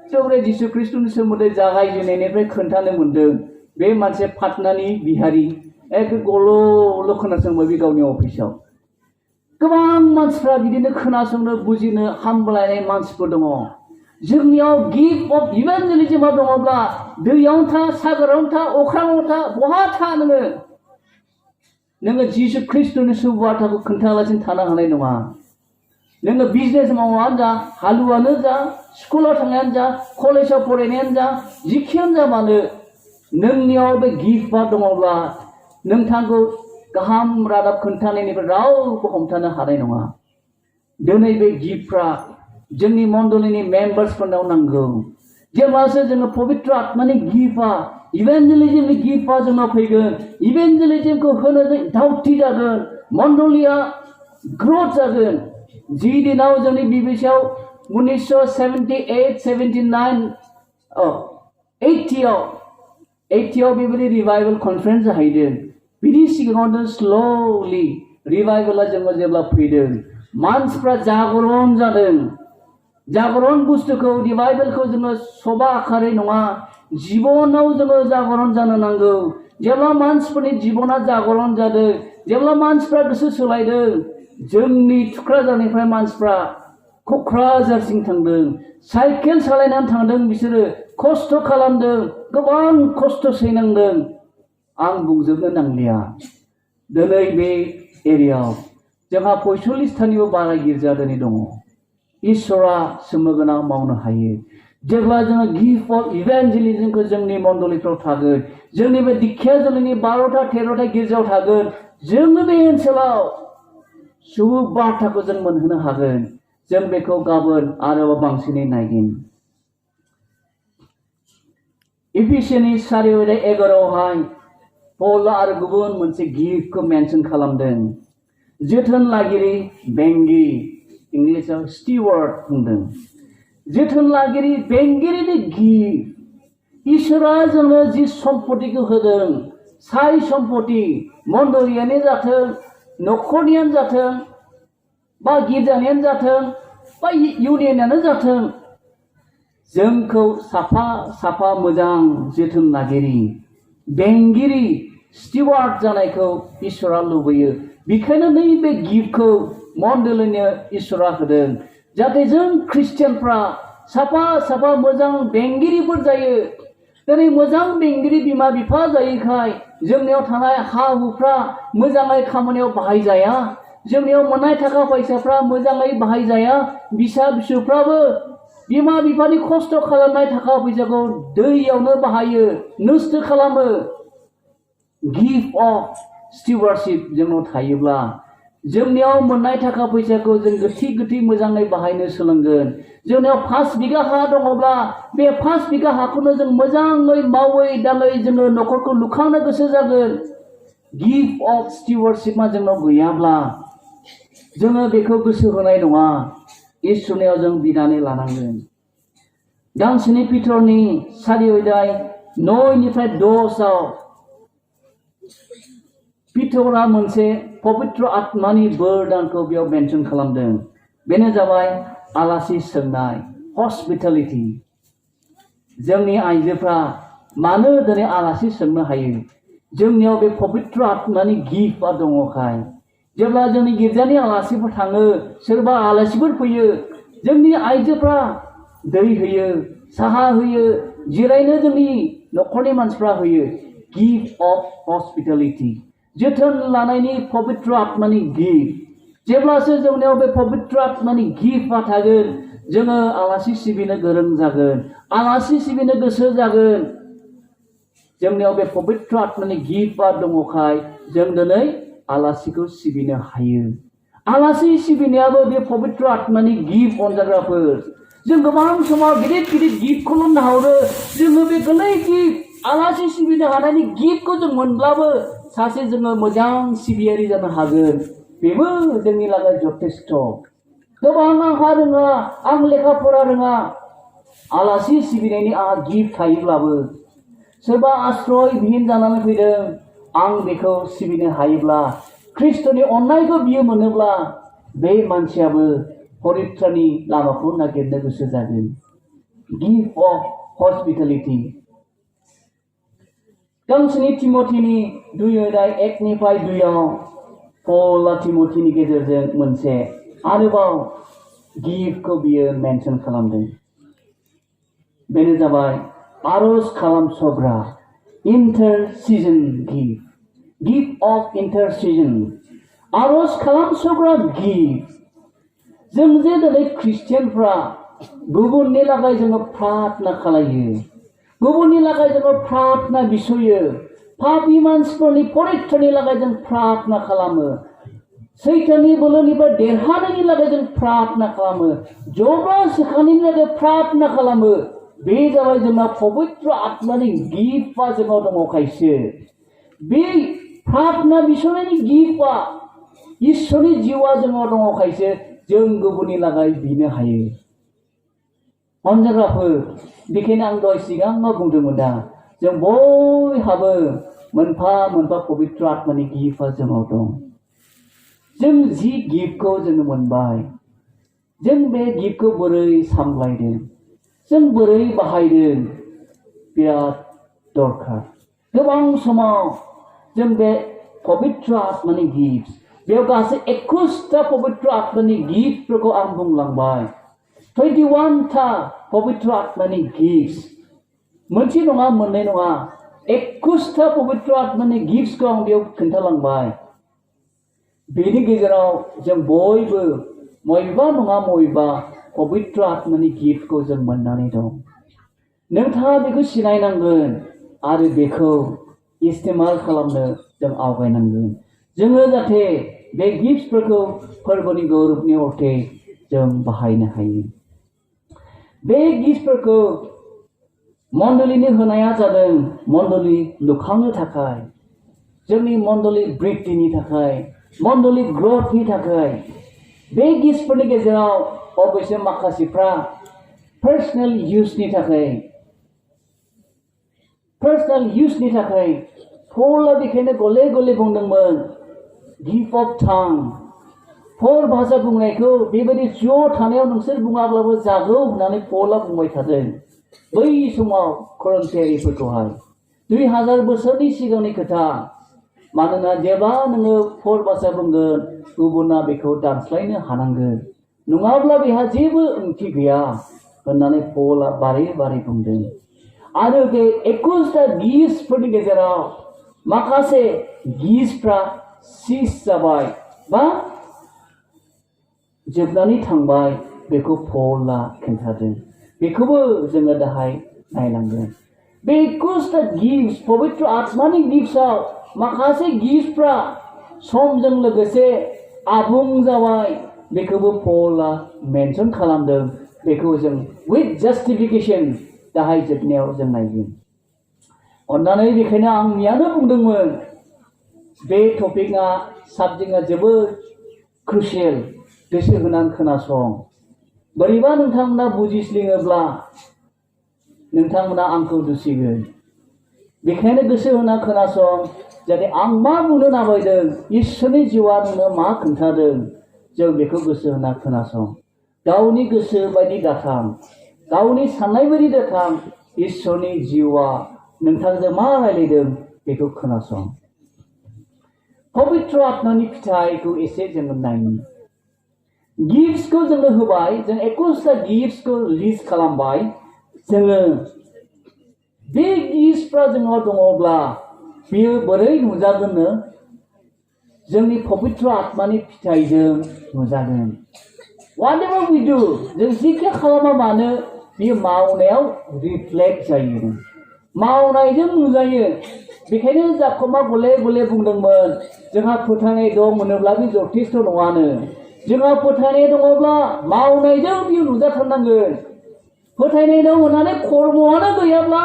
एकदमबारे जिसु ख्रिस्टनि सोमोन्दै जागायजेननायनिफ्राय खोन्थानो मोन्दों बे मानसि पाटनानि बिहारि एखे गल' खोनासंबाय बे गावनि अफिसाव गोबां मानसिफ्रा बिदिनो खोनासंनो बुजिनो हामलायनाय मानसिफोर दङ जोंनियाव गिफ्ट अफ इभान्जेलिज्मआ दङब्ला दैयावनो था सागरावनो था अख्राङाव था बहा था नोङो जिसु ख्रिस्टनि सुबुबार्ताखौ खोन्थालासिनो थानो हानाय नङा नोङो बिजनेस मावनानै जा हालुवानो जा स्कुलाव थांनायानो जा कलेजाव फरायनायानो जा जिखियानो जा मानो नोंनियाव बे गिफ्टआ दङब्ला नोंथांखौ गाहाम रादाब खोन्थानायनिफ्राय रावबो हमथानो हानाय नङा दिनै बे गिफ्टफ्रा जोंनि मण्डलीनि मेम्बार्सफोरनाव नांगौ जेब्लासो जोङो पबित्र आत्मानि गिफ्टआ इभान्जेलिज्मनि गिफ्टआ जोंनाव फैगोन इभान्जेलिज्मखौ होनो जों दावथि जागोन मण्डलीया ग्रथ जागोन जि दिनाव जोंनि बिबिसिआव 1978 बेबायदि रिभाइवेल कनफारेन्स जाहैदों बिनि सिगाङावनो स्ल'लि रिभाइवेला जोङो जेब्ला फैदों मानसिफ्रा जागरण जादों जागरण बुस्थुखौ रिभाइवेलखौ जोङो सभा आकारै नङा जिबनाव जोङो जागरण जानो नांगौ जेब्ला मानसिफोरनि जिबना जागरण जादों जेब्ला मानसिफ्रा गोसो सोलायदों जोंनि थुक्राझारनिफ्राय मानसिफ्रा क'क्राझारसिम थांदों साइकेल सालायनानै थांदों बिसोरो खस्थ' खालामदों गोबां खस्थ' सैनांदों आं बुंजोबनो नांलिया दिनै बे एरियायाव जोंहा 45थानिबो बारा गिर्जा दिनै दङ इसोरा सोमोगोनां मावनो हायो जेब्ला जोङो गिफ्ट अफ इभान्जेलिज्मखौ जोंनि मण्डलीफ्राव थागोन जोंनि बे दिखियाजुलिनि 12टा 13टा गिर्जायाव थागोन जोंनि बे ओनसोलाव सुबुं बार्ताखौ जों मोनहोनो हागोन जों बेखौ गाबोन आरोबाव बांसिनै नायगोन इफिसियानि 4:11 पल आरो गुबुन मोनसे गिफ्टखौ मेनसन खालामदों जोथोन लागिरि बेंगिरि इंलिसाव स्टिवार्ड बुंदों जोथोन लागिरि बेंगिरिनि गिफ्ट इसोरा जोंनो जि सम्पतिखौ होदों साय सम्पति मण्डलीयानो जाथों न'खरनियानो जाथों बा गिर्जानियानो जाथों बा इउनियनानो जाथों जोंखौ साफा साफा मोजां जोथोन लागिरि बेंगिरि स्टिवार्ड जानायखौ इसोरा लुबैयो बेखायनो नैबे गिफ्टखौ मण्डलीनो इसोरा होदों जाहाथे जों ख्रिस्टियानफ्रा साफा साफा मोजां बेंगिरिफोर जायो दिनै मोजां बेंगिरि बिमा बिफा जायैखाय जोंनियाव थानाय हा हुफ्रा मोजाङै खामानियाव बाहायजाया जोंनियाव मोननाय थाखा फैसाफ्रा मोजाङै बाहायजाया बिसा फिसौफ्राबो बिमा बिफानि खस्थ' खालामनाय थाखा फैसाखौ दैयावनो बाहायो नस्थ' खालामो गिफ्ट अफ स्टिवारशिप जोंनाव थायोब्ला जोंनियाव मोननाय थाखा फैसाखौ जों गोथि मोजाङै बाहायनो सोलोंगोन जोंनियाव 5 बिगा हा दङब्ला बे 5 बिगा हाखौनो जों मोजाङै मावै दाङै जोङो न'खरखौ लुखांनो गोसो जागोन गिफ्ट अफ स्टिवारशिपआ जोंनाव गैयाब्ला जोङो बेखौ गोसो होनाय नङा इसोरनियाव जों बिनानै लानांगोन गांसेनि पितरनि 4:9-10 पितरा मोनसे पवित्र आत्मानि बोरदानखौ बेयाव मेनसन खालामदों बेनो जाबाय आलासि सोंनाय हस्पिटालिटी जोंनि आइजोफ्रा मानो दिनै आलासि सोंनो हायो जोंनियाव बे पवित्र आत्मानि गिफ्टआ दङखाय जेब्ला जोंनि गिर्जानि आलासिफोर थाङो सोरबा आलासिफोर फैयो जोंनि आइजोफ्रा दै होयो साहा होयो जिरायनो जोंनि न'खरनि मानसिफ्रा होयो गिफ्ट अफ हस्पिटालिटी जोथोन लानायनि पवित्र आत्मानि गिफ्ट जेब्लासो जोंनियाव बे पवित्र आत्मानि गिफ्टआ थागोन जोङो आलासि सिबिनो गोरों जागोन आलासि सिबिनो गोसो जागोन जोंनियाव बे पवित्र आत्मानि गिफ्टआ दङखाय जों दिनै आलासिखौ सिबिनो हायो आलासि सिबिनायाबो बे पवित्र आत्मानि गिफ्ट अनजाग्राफोर जों गोबां समाव गिदिर गिफ्टखौल' नाहरो जोङो बे गोरलै गिफ्ट आलासि सिबिनो हानायनि गिफ्टखौ जों मोनब्लाबो सासे जोङो मोजां सिबियारि जानो हागोन बेबो जोंनि लागै जथेस्थ गोबां आंहा रोङा आं लेखा फरा रोङा आलासि सिबिनायनि आंहा गिफ्ट थायोब्लाबो सोरबा आश्रयहीन जानानै फैदों आं बेखौ सिबिनो हायोब्ला ख्रिस्ट'नि अननायखौ बियो मोनोब्ला बे मानसियाबो परित्रानि लामाखौ नागिरनो गोसो जागोन गिफ्ट अफ हस्पिटालिटी गांसेनि तिमथिनि 2:1-2 पलआ तिमथिनि गेजेरजों मोनसे आरोबाव गिफ्टखौ बियो मेनसन खालामदों बेनो जाबाय आरज खालामसग्रा इन्टारसिजन गिफ्ट अफ इन्टारसिजन आरज खालामसग्रा गिफ्ट जों जे दिनै ख्रिस्टियानफ्रा गुबुननि लागै जोङो प्रार्थना खालायो, गुबुननि लागै जोङो प्रार्थना बिसयो, पापि मानसिफोरनि परित्रनि लागै जों प्रार्थना खालामो, सैताननि बोलोनिफ्राय देरहानायनि लागै जों प्रार्थना खालामो, जब्रा सिखांनायनि लागै प्रार्थना खालामो। बे जाबाय जोंना पवित्र आत्मानि गिफ्टआ जोंनाव दङ खायसे। बे प्रार्थना बिसनायनि गिफ्टआ इसोरनि जिउआ जोंनाव दङ खायसे। जों गुबुननि लागै बिनो हायो। अनजाग्राफोर, बेखायनो आं दहाय सिगाङाव बुंदोंमोन दा जों बयहाबो मोनफा मोनफा पवित्र आत्मानि गिफ्टआ जोंनाव दं। जों जि गिफ्टखौ जों मोनबाय, जों बे गिफ्टखौ बोरै सामलायदों, जों बोरै बाहायदों, बिराद दरखार। गोबां समाव जों बे पवित्र आत्मानि गिफ्ट, बेयाव गासै 21टा पवित्र आत्मानि गिफ्टफोरखौ आं बुंलांबाय। 21टा पवित्र आत्मानि गिफ्ट, मोनसे नङा मोननै नङा, 21टा पवित्र आत्मानि गिफ्टखौ आं बेयाव खोन्थालांबाय। बेनि गेजेराव जों बयबो बबेबा नङा बबेबा पवित्र आत्मानि गिफ्टखौ जों मोननानै दं। नोंथाङा बेखौ सिनायनांगोन आरो बेखौ इस्तेमाल खालामनो जों आवगायनांगोन। जोङो जाहाथे बे गिफ्टफोरखौ फोरबोनि गौरबनि अर्थे जों बाहायनो हायो। बे गिफ्टफोरखौ मण्डलिनो होनाया जादों मण्डलि लुखांनो थाखाय, जोंनि मण्डलि बृद्धिनि थाखाय, मण्डलि ग्रथनि थाखाय। बे गिफ्टफोरनि गेजेराव अबयसे माखासेफ्रा पार्सनेल इउजनि थाखाय पौलआ बेखायनो गले गले बुंदोंमोन गिफ्ट अफ टांग, फर भाषा बुंनायखौ बेबायदि ज' थानायाव नोंसोर बुङाब्लाबो जागौ होननानै पौलआ बुंबाय थादों। बै समाव करन्थियारिफोरखौहाय 2000 बोसोरनि सिगांनि खोथा। मानोना जेब्ला नोङो फर भाषा बुंगोन, गुबुना बेखौ दानस्लायनो हानांगोन, नङाब्ला बेहा जेबो ओंथि गैया होननानै पौलआ बारै बारै बुंदों। आरो बे 21टा गिफ्टफोरनि गेजेराव माखासे गिफ्टफ्रा सिज जाबाय बा जोबनानै थांबाय, बेखौ पौलआ खोन्थादों। बेखौबो जोङो दाहाय नायलांगोन। बे 21टा गिफ्ट, पवित्र आत्मानि गिफ्टआव माखासे गिफ्टफ्रा समजों लोगोसे आबुं जाबाय, बेखौबो पौलआ मेनसन खालामदों। बेखौ जों उइथ जास्टिफिकेशन दाहाय जोबनायाव जों नायगोन। अन्नानै बेखायनो आं मैयानो बुंदोंमोन, बे टपिकआ साबजेक्टआ जोबोद क्रुसियेल। गोसो होनानै खोनासं। बोरैबा नोंथांमोना बुजिस्लिङोब्ला नोंथांमोना आंखौ दुसिगोन। बेखायनो गोसो होना खोनासं, जाहाथे आं मा बुंनो नामायदों, इसोरनि जिउआ नोंनो मा खोन्थादों, जों बेखौ गोसो होना खोनासं। गावनि गोसो बायदि दाथां, गावनि साननाय बायदि दाथां। इसोरनि जिउआ नोंथांजों मा रायलायदों बेखौ खोनासं। पवित्र आत्मानि फिथाइखौ एसे जोङो नायनि। गिफ्टसखौ जोंनो होबाय, जों 21टा गिफ्टसखौ लिस्ट खालामबाय। जोङो बे गिफ्टफ्रा जोंनाव दङब्ला बेयो बोरै नुजागोननो? जोंनि पवित्र आत्मानि फिथाइजों नुजागोन। Whatever we do, जों जिखि खालामा मानो बेयो मावनायाव रिफ्लेक्ट जायो, मावनायजों नुजायो। बेखायनो जाकबआ गले गले बुंदोंमोन, जोंहा फोथायनाय दं मोनोब्ला बे जथेस्थ' नङानो। जोंहा फोथायनाय दङब्ला मावनायजों बियो नुजाथारनांगोन। फोथायनाय दं होननानै कर्मआनो गैयाब्ला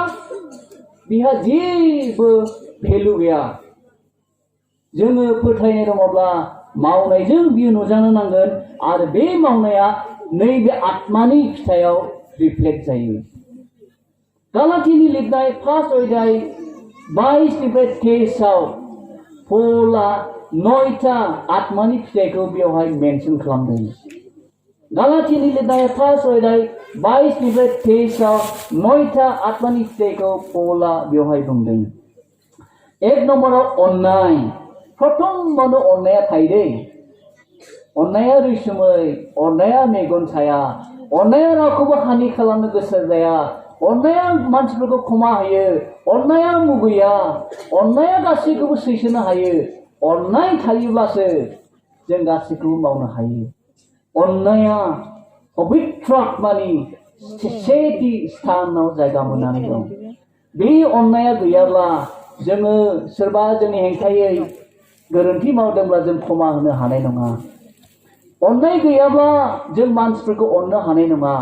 बिहा जेबो भेलु गैया। जोङो फोथायनाय दङब्ला मावनायजों बियो नुजानो नांगोन आरो बे मावनाया नैबे आत्मानि फिथाइयाव रिफ्लेक्ट जायो। गालातिनि लिरनाय 1 अध्याय 22निफ्राय 23आव पौलआ 9टा आत्मानि फिथाइखौ बेवहाय मेनसन खालामदों। गालातिनि लिरनाय 1 अध्याय 22निफ्राय 23आव 9टा आत्मानि फिथाइखौ पौलआ बेवहाय बुंदों। 1 नम्बराव अननाय। प्रथमावनो अननाया थायो। अननाया रैसुमै, अननाया मेगन साया, अननाया रावखौबो हानि खालामनो गोसो जाया, अननाया मानसिफोरखौ क्षमा होयो, अननाया मुगैया, अननाया गासैखौबो सैसोनो हायो। अननाय थायोब्लासो जों गासैखौबो मावनो हायो। अन्नाया पवित्र आत्मानि सेथि स्थानाव जायगा मोननानै दं। बे अन्नाया गैयाब्ला जोङो सोरबा जोंनि हेंथायै गोरोन्थि मावदोंब्ला जों क्षमा होनो हानाय नङा। अन्नाय गैयाब्ला जों मानसिफोरखौ अननो हानाय नङा।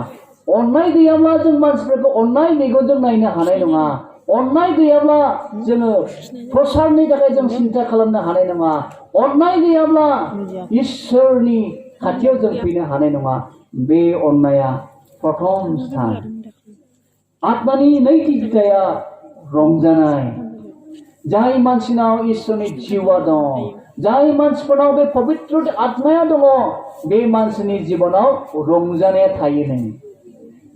अन्नाय गैयाब्ला जों मानसिफोरखौ अन्नाय मेगनजों नायनो हानाय नङा। अन्नाय गैयाब्ला जोङो प्रसारनि थाखाय जों सिन्था खालामनो हानाय नङा। अन्नाय गैयाब्ला इसोरनि खाथियाव जों फैनो हानाय नङा। बे अन्नाया प्रथम स्थान। आत्मानि नैथि फिथाइया रंजानाय। जाय मानसिनाव इसोरनि जिउआ दं, जाय मानसिफोरनाव बे पवित्र आत्माया दङ, बे मानसिनि जिबनाव रंजानाया थायोनो।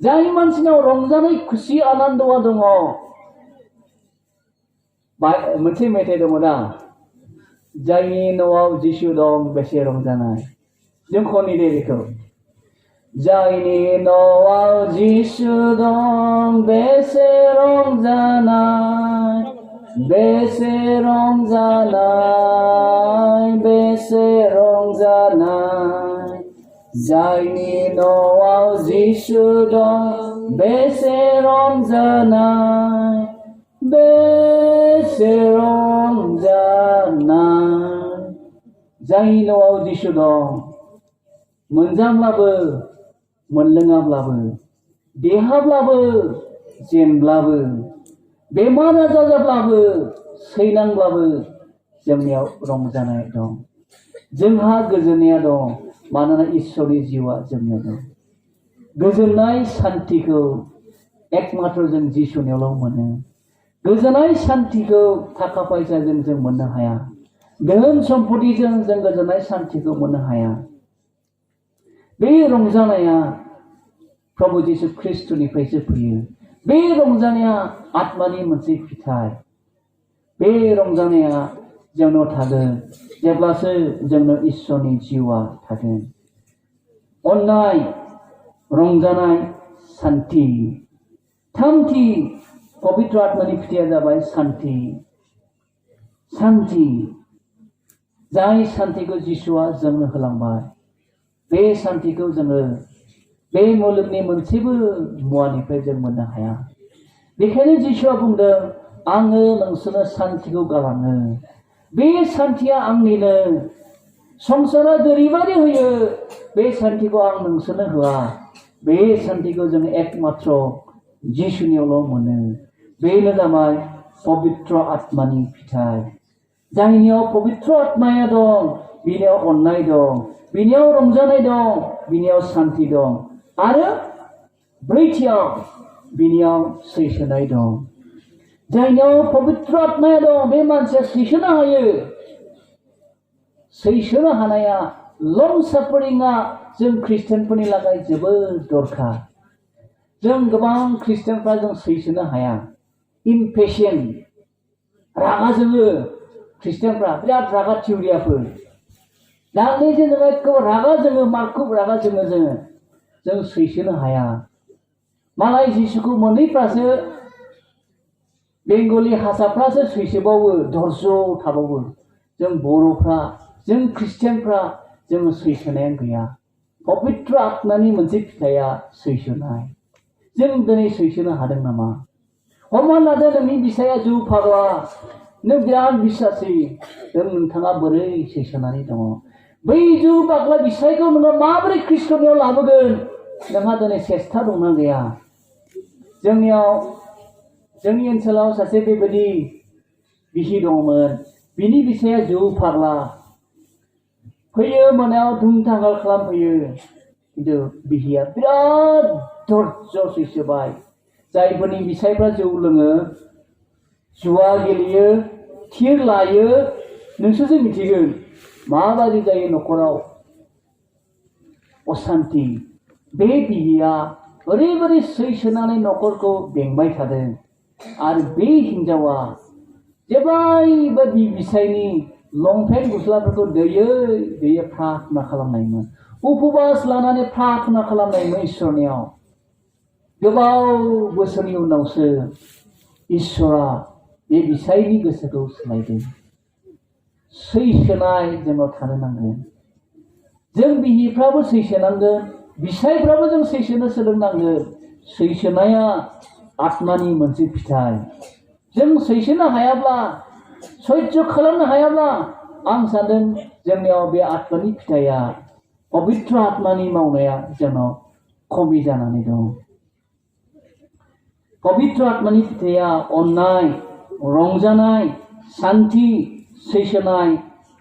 जाय मानसिनाव रंजानाय खुसि आनन्दआ दङ, मोनसे मेथाइ दङ ना, जायनि न'आव जिसु दं बेसे रंजानाय। जों खननि दे बेखौ। जायनि न'आव जिसु दं बेसे रंजानाय, बेसे रंजानाय, बेसे रंजानाय। जायनि न'आव जिसु दं बेसे रंजानाय, बेसे रंजानाय। जायनि न'आव जिसु दं, मोनजाब्लाबो मोनलोङाब्लाबो, देहाब्लाबो जेनब्लाबो, बेमार आजार जाब्लाबो, सैनांब्लाबो जोंनियाव रंजानाय दं। जोंहा गोजोननाया दं, मानोना इसोरनि जिउआ जोंनियाव दं। गोजोननाय सान्थिखौ एकमात्र जों जिसुनियावल' मोनो। गोजोननाय सान्थिखौ थाखा फैसाजों जों मोननो हाया। धोन सम्पतिजों जों गोजोननाय सान्थिखौ मोननो हाया। बे रंजानाया प्रभु जिसु ख्रिस्टनिफ्रायसो फैयो। बे रंजानाया आत्मानि मोनसे फिथाइ। बे रंजानाया जोंनाव थागोन जेब्लासो जोंनो इसोरनि जिउआ थागोन। अन्नाय, रंजानाय, सान्थि। थामथि पवित्र आत्मानि फिथाइया जाबाय सान्थि। सान्थि। जाय सान्थिखौ जिसुआ जोंनो होलांबाय, बे सान्थिखौ जोङो बे मुलुगनि मोनसेबो मुवानिफ्राय जों मोननो हाया। बेखायनो जिसुआ बुंदों, आङो नोंसोरनो सान्थिखौ गालाङो। बे सान्थिया आंनिनो। संसारा जेरैबायदि होयो, बे सान्थिखौ आं नोंसोरनो होआ। बे सान्थिखौ जों एकमात्र जिसुनियावल' मोनो। बेनो जाबाय पवित्र आत्मानि फिथाइ। जायनियाव पवित्र आत्माया दं, बिनियाव अन्नाय दं, बिनियाव रंजानाय दं, बिनियाव सान्थि दं। आरो ब्रैथियाव बिनियाव सैसोनाय दं। जायनियाव पवित्र आत्माया दं, बे मानसिया सैसोनो हायो। सैसोनो हानाया, लं साफारिंआ जों ख्रिस्टियानफोरनि थाखाय जोबोद दरखार। जों गोबां ख्रिस्टियानफ्रा जों सैसोनो हाया। इमपेशेन्ट, रागा जोङो। ख्रिस्टियानफ्रा बिराद रागा थिउरियाफोर। दाख्लैसो जोङो एखेबारे रागा जोङो, मार्कुब रागा जों सैसोनो हाया। मालाय जिसुखौ मोनैफ्रासो, बेंगलि हारसाफ्रासो सैसोबावो, धर्ज थाबावो। जों बर'फ्रा, जों ख्रिस्टियानफ्रा जोङो सैसोनायानो गैया। पवित्र आत्मानि मोनसे फिथाइया सैसोनाय। जों दिनै सैसोनो हादों नामा? हमना लादो नोंनि बिसाया जौ फाग्ला, नों बिराद बिसासि, नोंथाङा बोरै सैसोनानै दङ? बै जौ फाग्ला बिसायखौ नोङो माबोरै ख्रिस्टनियाव लाबोगोन? नोंहा दिनै सेस्था दंना गैया? जोंनि ओनसोलाव सासे बेबायदि बिसि दङमोन। बिनि बिसाया जौ फाग्ला। फैयो मोनायाव धुमधांगाल खालामफैयो। खिन्थु बिहिया बिराद धर्ज सैसोबाय। जायफोरनि बिसायफ्रा जौ लोङो, जुवा गेलेयो, थिर लायो, नोंसोरसो मिथिगोन माबायदि जायो न'खराव असान्ति। बे बिहिया ओरैबायदि सैसोनानै न'खरखौ बेंबाय थादों। आरो बे हिन्जावा जेब्लायबो बिसायनि लंपेन्ट गस्लाफोरखौ दैयै प्रार्थना खालामनायमोन। उपबास लानानै प्रार्थना खालामनायमोन इसोरनियाव। गोबाव बोसोरनि उनावसो इसोरा बे बिसायनि गोसोखौ सोलायदों। सैसोनाय जोंनाव थानो नांगोन। जों बिहिफ्राबो सैसोनांगोन बिसायफ्राबो जों सैसोनो सोलोंनांगोन सैसोनाया आत्मानि मोनसे फिथाइ जों सैसोनो हायाब्ला सैज्य खालामनो हायाब्ला आं सानदों जोंनियाव बे आत्मानि फिथाइया पबित्र आत्मानि मावनाया जोंनाव खमि जानानै दं पबित्र आत्मानि फिथाइया अननाय रंजानाय शान्ति सैसोनाय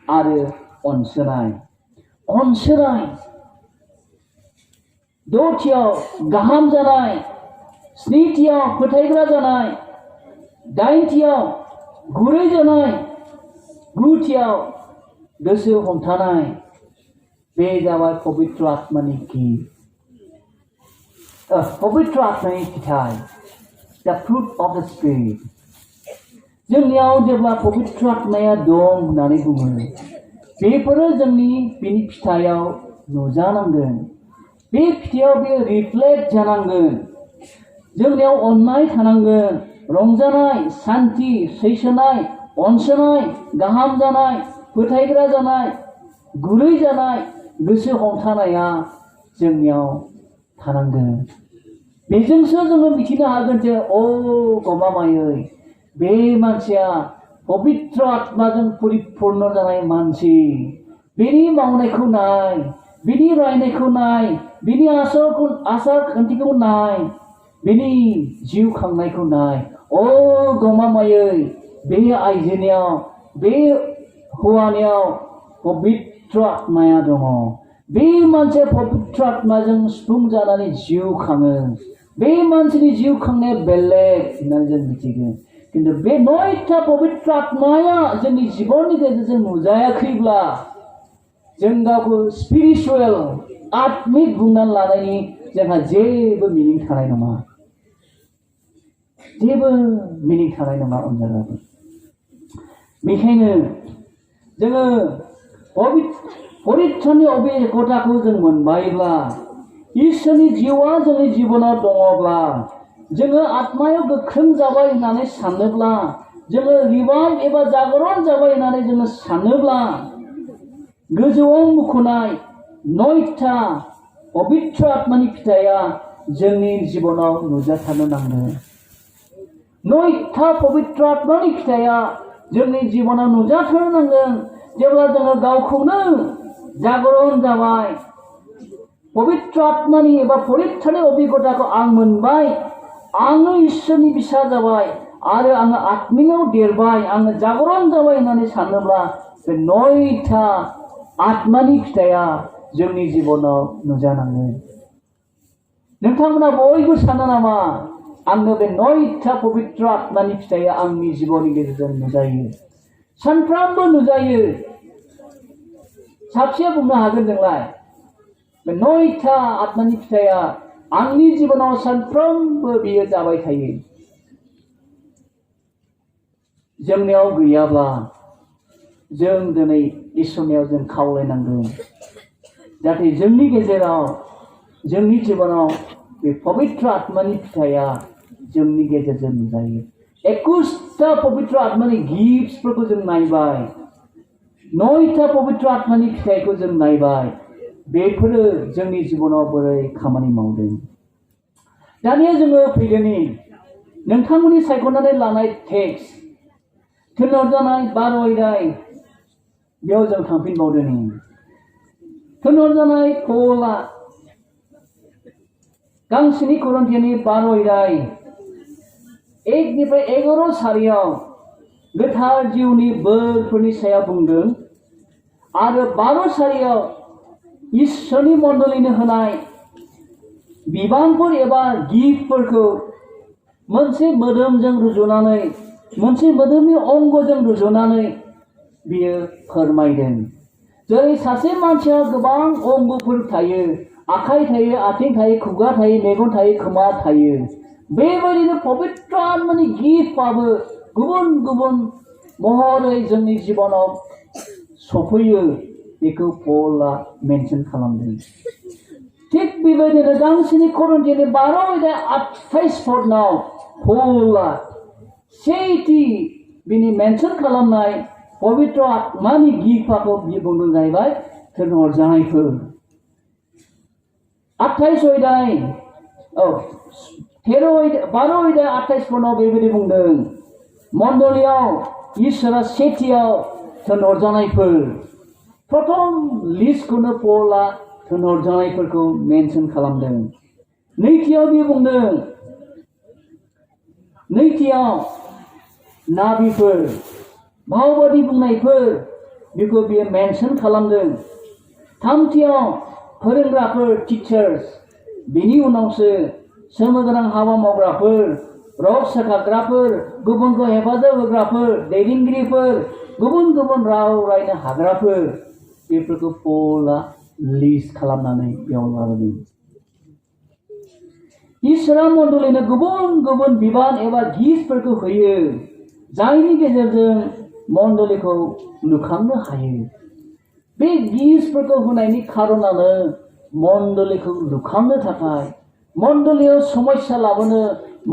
आरो अनसोनाय दथियाव गाहाम जानाय स्निथियाव फोथायग्रा जानाय दाइनथियाव गुरै जानाय गुथियाव गोसो हमथानाय बे जाबाय पबित्र आत्मानि पबित्र आत्मानि फिथाइ the fruit of the spirit जोंनियाव जेब्ला पबित्र आत्माया दं होननानै बुङो बेफोरो जोंनि बिनि फिथाइयाव नुजानांगोन बे फिथाइयाव बे रिफ्लेक्ट जानांगोन जोंनियाव अननाय थानांगोन रंजानाय शान्ति सैसोनाय अनसोनाय गाहाम जानाय फोथायग्रा जानाय गुरै जानाय गोसो हमथानाया जोंनियाव थानांगोन बेजोंसो जोङो मिथिनो हागोन जे गमामायै बे मानसिया पबित्र आत्माजों परिपूर्ण जानाय मानसि बिनि मावनायखौ नाय बिनि रायनायखौ नाय बिनि आसार खान्थिखौ नाय बिनि जिउ खांनायखौ नाय गमामायै बे आइजोनियाव बे हौवानियाव पबित्र आत्माया दङ बे मानसिया पबित्र आत्माजों सुफुं जानानै जिउ खाङो बे मानसिनि जिउ खांनाया बेलेग होननानै जों मिथिगोन किन्तु बे नयथा पबित्र आत्माया जोंनि जिबननि गेजेरजों नुजायाखैब्ला जों गावखौ स्पिरिचुवेल आत्मिक बुंनानै लानायनि जोंहा जेबो मिनिं थानाय नङा अनजागाबो बेखायनो जोङो परित्रनि अभिज्ञताखौ जों मोनबायब्ला इसोरनि जिउआ जोंनि जिबनाव दङब्ला जोङो आत्मायाव गोख्रों जाबाय होननानै सानोब्ला जोङो रिभाइभ एबा जागरण जाबाय होननानै जोङो सानोब्ला गोजौआव मुख'नाय नयथा पबित्र आत्मानि फिथाइया जोंनि जिबनाव नुजाथारनो नांगोन नयथा पबित्र आत्मानि फिथाइया जोंनि जिबनाव नुजाथारनो नांगोन जेब्ला जोङो गावखौनो जागरण जाबाय पबित्र आत्मानि एबा परित्रनि अभिज्ञताखौ आं मोनबाय आङो इसोरनि बिसा जाबाय आरो आङो आत्मियाव देरबाय आङो जागरण जाबाय होननानै सानोब्ला बे नयथा आत्मानि फिथाइया जोंनि जिबनाव नुजानांगोन नोंथांमोना बयबो सानो नामा आंनो बे नयथा पबित्र आत्मानि फिथाइया आंनि जिबननि गेजेरजों नुजायो सानफ्रोमबो नुजायो साबसेया बुंनो हागोन जोंलाय बे नयथा आत्मानि फिथाइया आंनि जिबनाव सानफ्रोमबो बियो जाबाय थायो जोंनियाव गैयाब्ला जों दिनै इसोरनियाव जों खावलायनांगोन जाहाथे जोंनि गेजेराव जोंनि जिबनाव बे पबित्र आत्मानि फिथाइया जोंनि गेजेरजों नुजायो 21टा पबित्र आत्मानि गिफ्ट्सफोरखौ जों नायबाय 9टा पबित्र आत्मानि फिथाइखौ जों नायबाय बेफोरो जोंनि जिबनाव बोरै खामानि मावदों दानिया जोङो फैदोनि नोंथांमोननि सायख'नानै लानाय टेक्स्ट थिनहरजानाय 12 अध्याय बेयाव जों थांफिनबावदोनि थिनहरजानाय पौला गांसेनि करिन्थियानि 12 अध्याय 1 निफ्राय 11 सारियाव गोथार जिउनि बोरफोरनि सायाव बुंदों आरो 12 सारियाव इसोरनि मण्डलिनो होनाय बिबानफोर एबा गिफ्टफोरखौ मोनसे मोदोमजों रुजुनानै मोनसे मोदोमनि अंगजों रुजुनानै बियो फोरमायदों जेरै सासे मानसिया गोबां अंगफोर थायो आखाइ थायो आथिं थायो खुगा थायो मेगन थायो खोमा थायो बेबायदिनो पबित्र आत्मानि गिफ्टआबो गुबुन गुबुन महरै जोंनि जिबनाव सफैयो बेखौ पौला मेनसन खालामदों थिग बेबायदिनो गांसेनि करिन्थियानि 12 अध्याय 28 पदनाव पौला सेथि बिनि मेनसन खालामनाय पवित्र आत्मानि गिफ्टखौ बियो बुंदों जाहैबाय थिनहरजानायफोर 28 अध्याय 12 अध्याय 28 पनाव बेबायदि बुंदों मण्डलियाव इसोरा सेथियाव थिनहरजानायफोर प्रथम लिस्टखौनो पला थिनहरजानायफोरखौ मेनसन खालामदों नैथियाव बे बुंदों नैथियाव नाबिफोर भावबादि बुंनायफोर बेखौ बियो मेनसन खालामदों थामथियाव फोरोंग्राफोर टीचार्स बेनि उनावसो सोमोगोनां हाबा मावग्राफोर रक सोखाग्राफोर गुबुनखौ हेफाजाब होग्राफोर दैदेनगिरिफोर गुबुन गुबुन राव रायनो हाग्राफोर बेफोरखौ पला लिस्ट खालामनानै बेयाव लाबोदों इसोरा मण्डलिनो गुबुन गुबुन बिबान एबा गिफ्टफोरखौ होयो जायनि गेजेरजों मण्डलिखौ लुखांनो हायो बे गिफ्टफोरखौ होनायनि खारनानो मण्डलिखौ लुखांनो थाखाय मण्डलियाव समस्या लाबोनो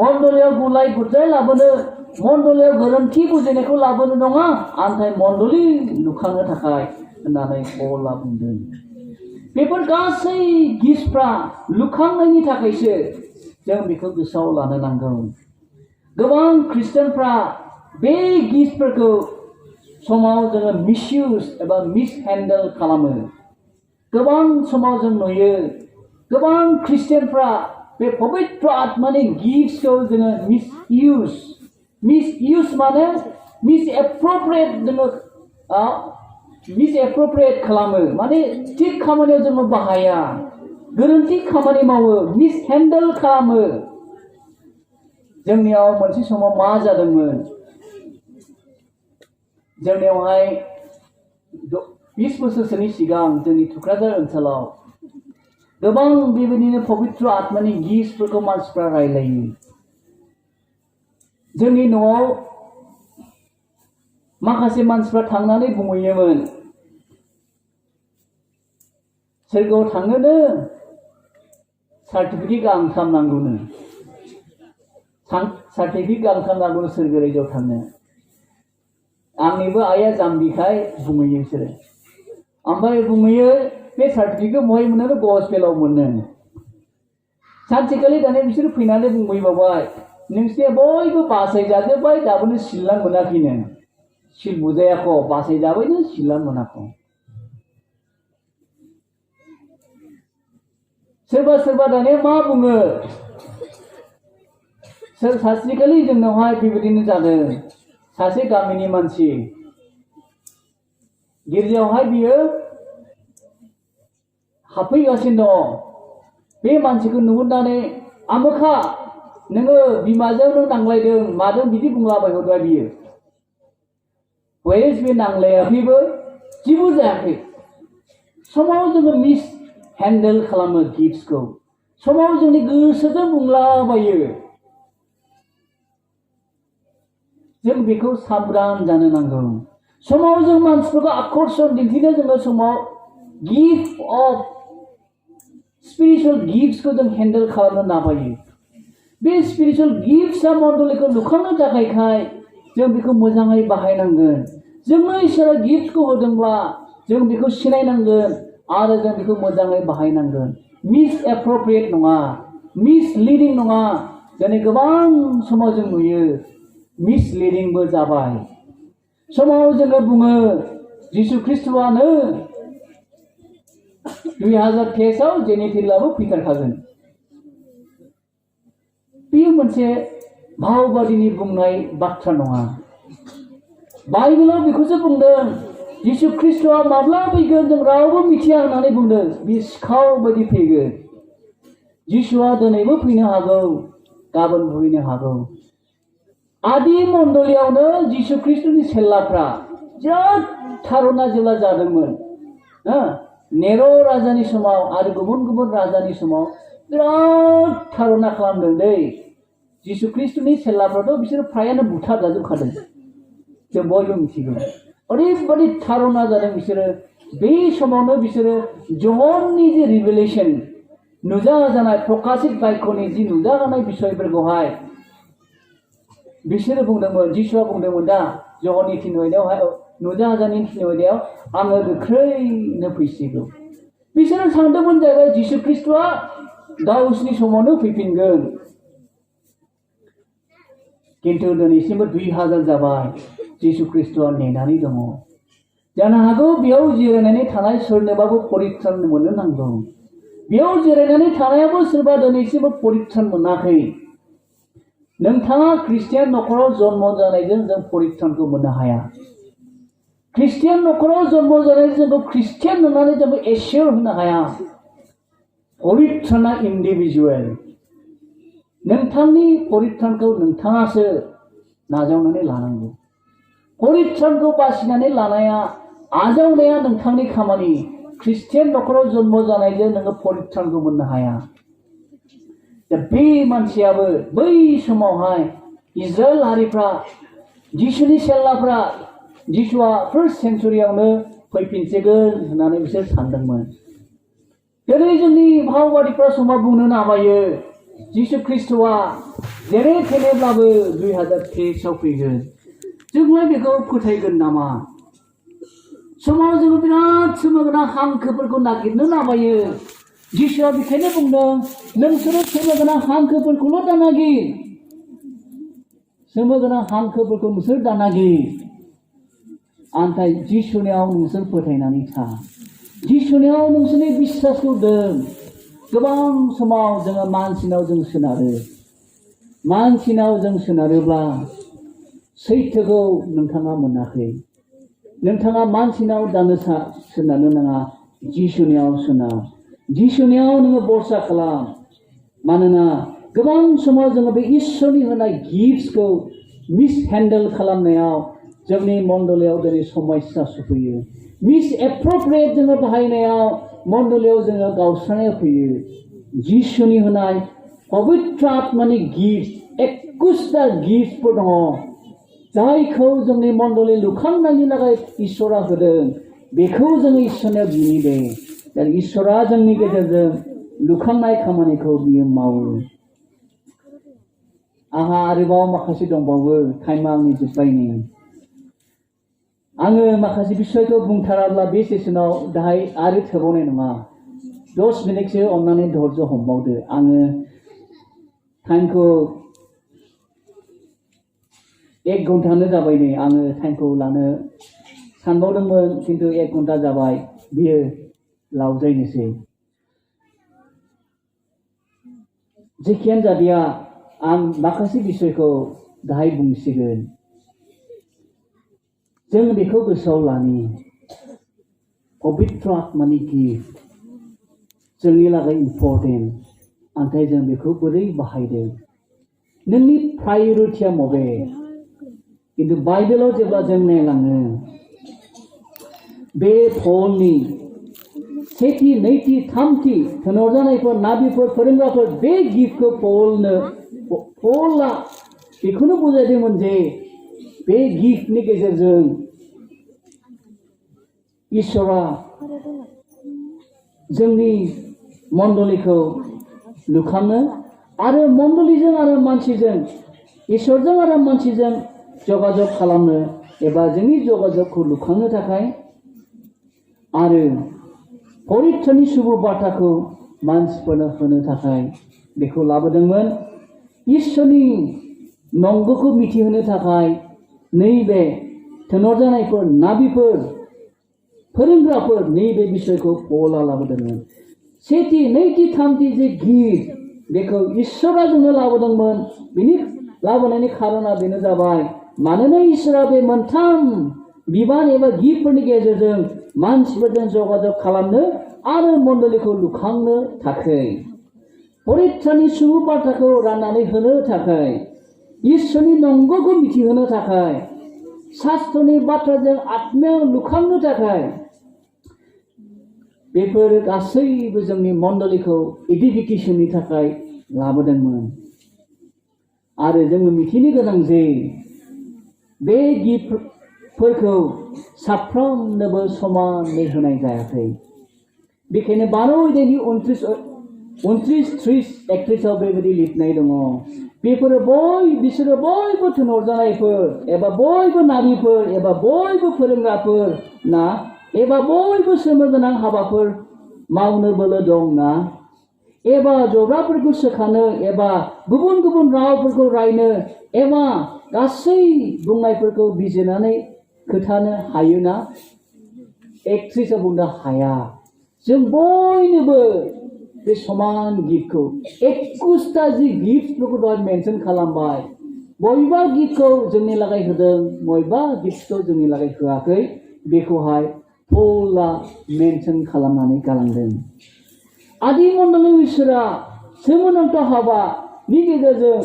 मण्डलियाव गुलाय गुजाय लाबोनो मण्डलियाव गोरोन्थि बुजिनायखौ लाबोनो नङा आन्थाय मण्डलि लुखांनो थाखाय होननानै पला बुंदों बेफोर गासै गिफ्टफ्रा लुखांनायनि थाखायसो जों बेखौ गोसोआव लानो नांगौ गोबां ख्रिस्टियानफ्रा बे गिफ्टफोरखौ समाव जोङो मिसइउज एबा मिसहेन्डल खालामो गोबां समाव जों नुयो गोबां ख्रिस्टियानफ्रा बे पबित्र आत्मानि गिफ्टखौ जोङो मिसइउज माने मिसएप्रोप्रिएट जोङो मिसएप्रोप्रिएट खालामो माने थिग खामानियाव जोङो बाहाया गोरोन्थि खामानि मावो मिसहेन्डल खालामो जोंनियाव मोनसे समाव मा जादोंमोन जोंनियावहाय 20 बोसोरसोनि सिगां जोंनि थुक्राझार ओनसोलाव गोबां बेबायदिनो पबित्र आत्मानि गिफ्टफोरखौ मानसिफ्रा रायलायो जोंनि न'आव माखासे मानसिफ्रा थांनानै बुंहैयोमोन सोरगोआव थांनोनो सार्टिफिकेट गांथाम नांगौनो सार्टिफिकेट गांथाम नांगौनो सोरगो रायजोआव थांनो आंनिबो आइया जाम्बिखाय बुंहैयो बिसोरो ओमफ्राय बुंहैयो बे सार्टिफिकेट बहाय मोनो गसपेलाव मोनो सानसेखालि दाने बिसोर फैनानै बुंहैबावबाय नोंसिनिया बयबो बासायजाजोब्बाय दाबोनो सिल्ला मोनाखैनो सिल बुजायाख' बासायजाबायनो सिल्ला मोनाख' सोरबा सोरबा दाने मा बुङो सोर सानसेखालि जोंनावहाय बेबायदिनो जादों सासे गामिनि मानसि गिर्जायावहाय बियो हाबफैगासिनो दङ बे मानसिखौ नुहुरनानै आमोखा नोङो बिमाजों नों नांलायदों मादों बिदि बुंलाबायहरबाय बियो वेस बे नांलायाखैबो जेबो जायाखै समाव जोङो मिस हेन्डेल खालामो गिफ्टसखौ समाव जोंनि गोसोजों बुंलाबायो जों बेखौ साबधान जानो नांगौ समाव जों मानसिफोरखौ आकर्षण दिन्थिनो जोङो समाव गिफ्ट अफ स्पिरिचुअल गिफ्टसखौ जों हेन्डेल खालामनो नाबायो बे स्पिरिचुअल गिफ्टसा मण्डलिखौ लुखांनो थाखायखाय जों बेखौ मोजाङै बाहायनांगोन जोंनो इसोरा गिफ्टखौ होदोंब्ला जों बेखौ सिनायनांगोन आरो जों बेखौ मोजाङै बाहायनांगोन मिसएप्रोप्रिएट नङा मिसलिडिं नङा दिनै गोबां समाव जों नुयो मिसलिडिंबो जाबाय समाव जोङो बुङो जिसु ख्रिस्ट'आनो 2023 जेनेटिलाबो फैथारखागोन बेयो मोनसे भावबादिनि बुंनाय बाथ्रा नङा बाइबेलाव बेखौसो बुंदों जिसु ख्रिस्ट'आ माब्ला फैगोन जों रावबो मिथिया होननानै बुंदों बे सिखाव बायदि फैगोन जिसुआ दिनैबो फैनो हागौ गाबोनबो फैनो हागौ आदि मण्डलियावनो जिसु ख्रिस्ट'नि सेल्लाफ्रा बिराद थारना जेब्ला जादोंमोन नेर' राजानि समाव आरो गुबुन गुबुन राजानि समाव बिराद थारना खालामदों दै जिसु ख्रिस्ट'नि सेल्लाफ्राथ' बिसोर फ्रायानो बुथार जाजोबखादों जों बयबो मिथिगौ ओरैबायदि थारना जादों बिसोरो बे समावनो बिसोरो जहननि जे रिभेलेसन नुजाजानाय प्रकाशित बाक्यनि जि नुजाजानाय बिसयफोरखौहाय बिसोरो बुंदोंमोन जिसुआ बुंदोंमोन दा जहननि 3:9 नुजाजानि थिनहरनायाव आङो गोख्रैनो फैसिगौ बिसोरो सानदोंमोन जाहैबाय जिसु ख्रिस्टआ गावसिनि समावनो फैफिनगोन किन्तु दिनैसिमबो 2000 जाबाय जिसु ख्रिस्टआ नेनानै दङ जानो हागौ बेयाव जिरायनानै थानाय सोरनोबाबो परित्रान मोननो नांगौ बेयाव जिरायनानै थानायाबो सोरबा दिनैसिमबो परित्रान मोनाखै नोंथाङा ख्रिस्टियान नखराव जन्म जानायजों जों परित्रानखौ मोननो हाया ख्रिस्टियान नखराव जन्म जानायजों जोंखौ ख्रिस्टियान होननानै जोंखौ एसियर होनो हाया परित्राना इन्डिभिजुवेल नोंथांनि परित्रानखौ नोंथाङासो नाजावनानै लानांगौ परित्रानखौ बासिनानै लानाया आजावनाया नोंथांनि खामानि ख्रिस्टियान नखराव जन्म जानायजों नोङो परित्रानखौ मोननो हाया दा बे मानसियाबो बै समावहाय इजराइल हारिफ्रा जिसुनि सेल्लाफ्रा जिसुआ फार्स्ट सेन्चुरियावनो फैफिनसिगोन होननानै बिसोर सानदोंमोन दिनै जोंनि भावबादिफ्रा समाव बुंनो नामायो जिसु ख्रिस्टआ जेरै थेनेब्लाबो 2023आव फैगोन जोंलाय बेखौ फोथायगोन नामा समाव जोङो बिराद सोमोगोनां हांखोफोरखौ नागिरनो नामायो जिसुआ बेखायनो बुंदों नोंसोरो सोमोगोनां हांखोफोरखौल' दानागिर सोमोगोनां हांखोफोरखौ नोंसोर दानागिर आन्थाय जिसुनियाव नोंसोर फोथायनानै था जिसुनियाव नोंसोरनि बिश्वासखौ दोन गोबां समाव जोङो मानसिनाव जों सोनारो मानसिनाव जों सोनारोब्ला सैथोखौ नोंथाङा मोनाखै नोंथाङा मानसिनाव दानो सोनारनो नाङा जिसुनियाव सोनार जिसुनियाव नोङो भरसा खालाम मानोना गोबां समाव जोङो बे इसोरनि होनाय गिफ्ट्सखौ मिसहेन्डेल खालामनायाव जोंनि मण्डलियाव दिनै समस्या सफैयो मिसएप्रोप्रिएट जोङो बाहायनायाव मण्डलियाव जोङो गावस्रानाय फैयो जिसुनि होनाय पबित्र आत्मानि गिफ्ट 21टा गिफ्टफोर दङ जायखौ जोंनि मण्डलि लुखांनायनि थाखाय इसोरा होदों बेखौ जोङो इसोरनो बिनिदे दा इसोरा जोंनि गेजेरजों लुखांनाय खामानिखौ बियो मावो आंहा आरोबाव माखासे दंबावो टाइमा आंनि जोब्बायनि आङो माखासे बिषयखौ बुंथाराब्ला बे सेसनाव दाहाय आरो थोबावनाय नङा 10 मिनिटसो अन्नानै धैर्य हमबावदो आङो टाइमखौ 1 घन्टानो जाबाय नै आङो टाइमखौ लानो सानबावदोंमोन किन्तु 1 घन्टा जाबाय बियो लावजायनोसै जेखियानो जादिया आं माखासे बिषयखौ दाहाय बुंसिगोन जों बेखौ गोसोआव लानि पबित्र आत्मानि गिफ्ट जोंनि लागै इम्पर्टेन्ट नाथाय जों बेखौ बोरै बाहायदों नोंनि प्रायरिटिया मबे किन्तु बाइबेलाव जेब्ला जों नायलाङो बे पलनि सेथि नैथि थामथि थोनहरजानायफोर नाबिफोर फोरोंग्राफोर बे गिफ्टखौ पला बेखौनो बुजायदोंमोन जे बे गिफ्टनि गेजेरजों इसोरा जोंनि मण्डलिखौ लुखाङो आरो मण्डलिजों आरो मानसिजों इसोरजों आरो मानसिजों जगाजग खालामनो एबा जोंनि जगाजगखौ लुखांनो थाखाय आरो परित्राननि सुबुं बाथ्राखौ मानसिफोरनो होनो थाखाय बेखौ लाबोदोंमोन इसोरनि नंगौखौ मिथिहोनो थाखाय नैबे थोनहरजानायफोर नाबिफोर फोरोंग्राफोर नैबे बिषयखौ पला लाबोदोंमोन सेथि नैथि थामथि जे गिफ्ट बेखौ इसोरा जोंनो लाबोदोंमोन बिनि लाबोनायनि खारना बेनो जाबाय मानोना इसोरा बे मोनथाम बिबान एबा गिफ्टफोरनि गेजेरजों मानसिफोरजों जगाजग खालामनो आरो मण्डलिखौ लुखांनो थाखाय परित्राननि सुबुं बाथ्राखौ राननानै होनो थाखाय इसोरनि नंगौखौ मिथिहोनो थाखाय शास्त्रनि बाथ्राजों आत्मायाव लुखांनो थाखाय बेफोर गासैबो जोंनि मण्डलिखौ इडिफिकेशननि थाखाय लाबोदोंमोन आरो जोङो मिथिनो गोनां जे बे गिफ्टफोरखौ साफ्रोमनोबो समानै होनाय जायाखै बेखायनो 12 अध्यायनि 29, 30, 31 बेबायदि लिरनाय दङ बेफोरो बिसोरो बयबो थिनहरजानायफोर एबा बयबो नाबिफोर एबा बयबो फोरोंग्राफोर ना एबा बयबो सोमोगोनां हाबाफोर मावनो बोलो दं ना एबा जब्राफोरखौ सोखानो एबा गुबुन गुबुन रावफोरखौ रायनो एबा गासै बुंनायफोरखौ बिजिरनानै खोथानो हायोना एक्ट्रिसआ बुंनो हाया जों बयनोबो बे समान गिफ्टखौ 21टा जि गिफ्टफोरखौ दहाय मेनसन खालामबाय बबेबा गिफ्टखौ जोंनि लागै होदों बबेबा गिफ्टखौ जोंनि लागै होआखै बेखौहाय पौला मेनसन खालामनानै गालांदों आदि मण्डलनि इसोरा सोमोनांथाव हाबानि गेजेरजों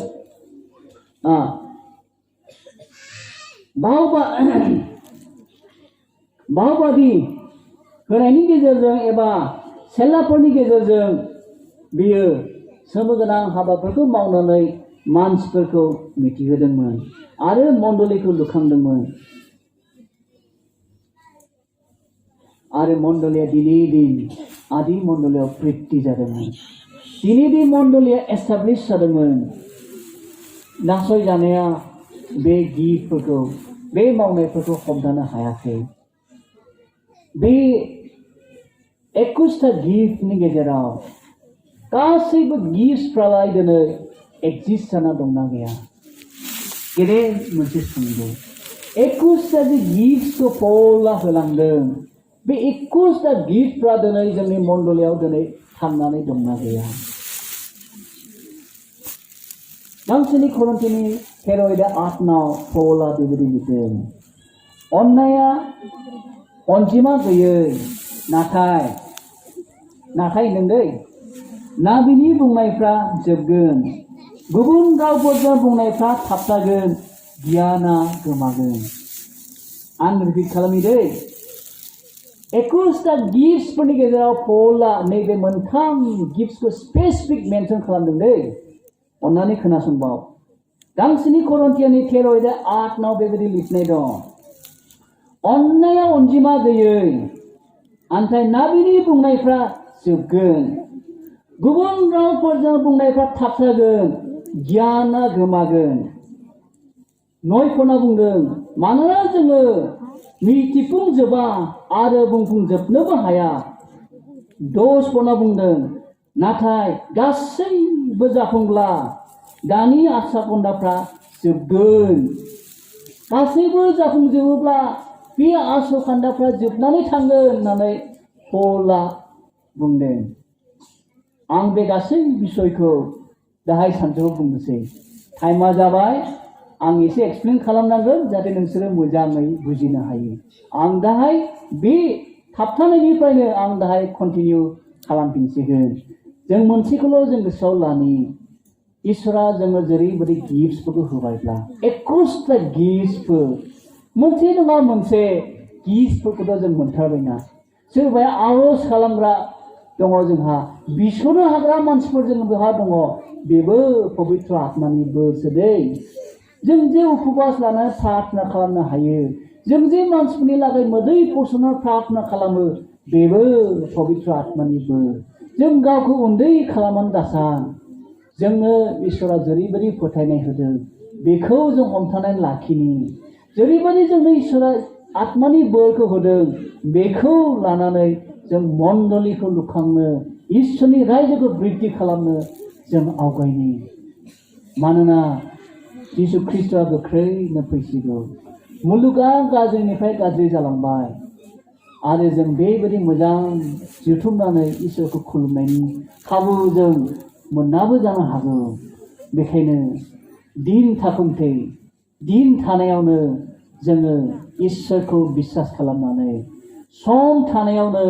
बावबादि होनायनि गेजेरजों एबा सेलाफोरनि गेजेरजों बियो सोमोगोनां हाबाफोरखौ मावनानै मानसिफोरखौ मिथिहोदोंमोन आरो मण्डलीखौ लुखांदोंमोन आरो मण्डलीया दिनै दिन आदि मण्डलीयाव प्रिति जादोंमोन दिनै दिन मण्डलीया एस्टाब्लिश जादोंमोन नासयजानाया बे गिफ्टफोरखौ बे मावनायफोरखौ हमथानो हायाखै बे 21टा गिफ्टनि गेजेराव गासैबो गिफ्टफ्रालाय दिनै एक्जिस्ट जाना दंना गैया गेदेर मोनसे सोंलु 21टा जि गिफ्टखौ पौला होलांदों बे 21टा गिफ्टफ्रा दिनै जोंनि मण्डलीयाव दिनै थांनानै दंना गैया गांसेनि करन्थिनि 13:8 पौला बेबायदि लिरदों अननाया अनजिमा गैयै नाथाय नोंदै नाबिनि बुंनायफ्रा जोबगोन गुबुन रावफोरजों बुंनायफ्रा थाबथागोन गियाना गोमागोन आं रिपिट खालामनि दै 21टा गिफ्टफोरनि गेजेराव पौला नैबे मोनथाम गिफ्टखौ स्पेसिफिक मेनसन खालामदों दै अन्नानै खोनासंबाव गांसेनि करन्थियानि 13:8 बेबायदि लिरनाय दं अननाया अनजिमा गैयै नाथाय नाबिनि बुंनायफ्रा जोबगोन गुबुन रावफोरजों बुंनायफ्रा थाबथागोन गियाना गोमागोन 9 बुंदों मानोना जोङो मिथिफुंजोबा आरो बुंफुंजोबनोबो हाया 10 बुंदों नाथाय गासैबो जाफुंब्ला दानि आसा खन्दाफ्रा जोबगोन गासैबो जाफुंजोबोब्ला बे आसा खन्दाफ्रा जोबनानै थांगोन होननानै पौला बुंदों आं बे गासै बिसयखौ दाहाय सानजौआव बुंनोसै टाइमा जाबाय आं एसे एक्सप्लेन खालामनांगोन जाहाथे नोंसोरो मोजाङै बुजिनो हायो आं दाहाय बे थाबथानायनिफ्रायनो आं दाहाय कन्टिनिउ खालामफिनसिगोन जों मोनसेखौल' जों गोसोआव लानि इसोरा जोङो जेरैबायदि गिफ्टफोरखौ होबायब्ला 21टा गिफ्टफोर मोनसे नङा मोनसे गिफ्टफोरखौथ' जों मोनथारबायना सोरबाया आर'ज खालामग्रा दङ जोंहा बिस'नो हाग्रा मानसिफोर जोंहा दङ बेबो पबित्र आत्मानि बोरसो दै जों जे उपबास लानानै प्रार्थना खालामनो हायो जों जे मानसिफोरनि लागै मोदै फसंना प्रार्थना खालामो बेबो पबित्र आत्मानि बोर जों गावखौ उन्दै खालामनानै दासान जोंनो इसोरा जेरैबायदि फोथायनाय होदों बेखौ जों हमथानानै लाखिनि जेरैबायदि जोंनो इसोरा आत्मानि बोरखौ होदों बेखौ लानानै जों मण्डलीखौ लुखांनो इसोरनि रायजोखौ बृद्धि खालामनो जों आवगायनि मानोना जिसु ख्रीष्टआ गोख्रैनो फैसिगौ मुलुगा गाज्रिनिफ्राय गाज्रि जालांबाय आरो जों बेबायदि मोजां जुथुमनानै इसोरखौ खुलुमनायनि खाबु जों मोनाबो जानो हागौ बेखायनो दिन थाखुमथै दिन थानायावनो जोङो इसोरखौ बिश्वास खालामनानै सम थानायावनो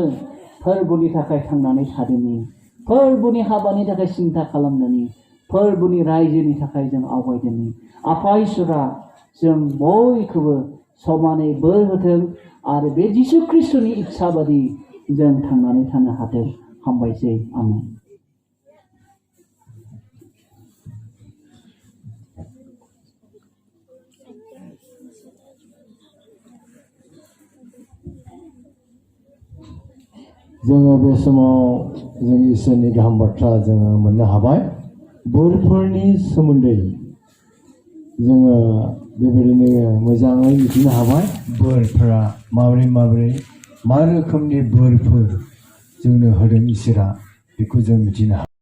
फोरबोनि थाखाय थांनानै थादोंनि फोरबोनि हाबानि थाखाय सिन्था खालामनानै फोरबोनि रायजोनि थाखाय जों आवगायदोंनि आफा इसोरा जों बयखौबो समानै बोर होथों आरो बे जिसु ख्रीष्टनि इच्छा बादि जों थांनानै थानो हाथों हामबायसै आमेन जोङो बे समाव जों इसोरनि गाहाम बाथ्रा जोङो मोननो हाबाय बोरफोरनि सोमोन्दै जोङो बेबायदिनो मोजाङै मिथिनो हाबाय बोरफोरा माबोरै मा रोखोमनि बोरफोर जोंनो होदों इसोरा बेखौ जों मिथिनो हाबाय